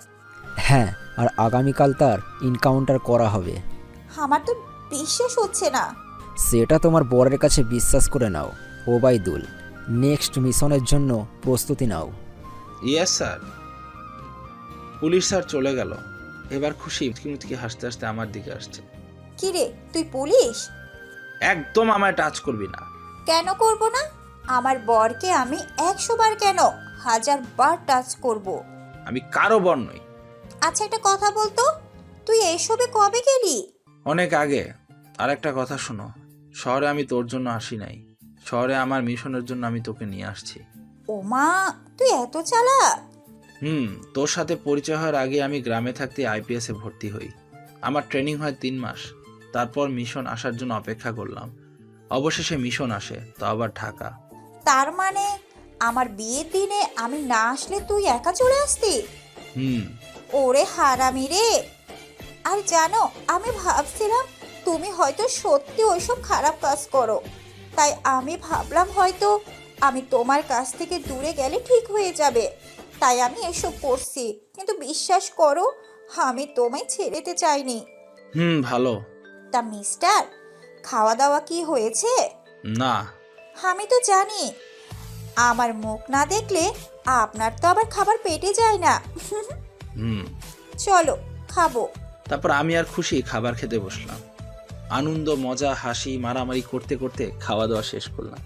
হ্যাঁ, আর আগামীকাল তার এনকাউন্টার করা হবে। আমার তো বিশ্বাস হচ্ছে না। সেটা তোমার বরের কাছে বিশ্বাস করে নাও। ওবায়দুল, নেক্সট মিশনের জন্য প্রস্তুতি নাও। Yes sir. পুলিশ স্যার চলে গেল। এবার খুশি মুচকি হাসতে হাসতে আমার দিকে আসছে। কি রে, তুই পুলিশ? একদম আমায় টাচ করবি না। কেন করব না? আমার বরকে আমি 100 বার কেন 1000 বার টাচ করব। আমি কারো বর নই। আচ্ছা, একটা কথা বলতো, তুই এসবে কবে গেলি? অনেক আগে। আর একটা কথা শোনো, শহরে আমি তোর জন্য আসি নাই, শহরে আমার মিশনের জন্য আমি তোকে নিয়ে আসছি। ওমা, তুই এত চালাক! তোর সাথে পরিচয় হওয়ার আগে আমি গ্রামে থাকতে আইপিএস এ ভর্তি হই। আমার ট্রেনিং হয় 3 মাস। তারপর মিশন আসার জন্য অপেক্ষা করলাম। অবশেষে মিশন আসে, তো আবার ঢাকা। তার মানে আমার বিয়ের দিনে আমি না আসলে তুই একা চলে আসতি? ওরে হারামি রে! আর জানো, আমি ভাবছিলাম তুমি হয়তো সত্যি ওইসব খারাপ কাজ করো, তাই আমি ভাবলাম হয়তো আমি তোমার কাছ থেকে দূরে গেলে ঠিক হয়ে যাবে, তাই আমি এসব করছি। কিন্তু বিশ্বাস করো, আমি তোমায় ছেড়ে যেতে চাইনি। ভালো। তা মিস্টার, খাওয়া দাওয়া কি হয়েছে? না। আমি তো জানি, আমার মুখ না দেখলে আপনার তো আবার খাবার পেটে যায় না। চলো খাবো। তারপর আমি আর খুশি খাবার খেতে বসলাম। আনন্দ, মজা, হাসি, মারামারি করতে করতে খাওয়া দাওয়া শেষ করলাম।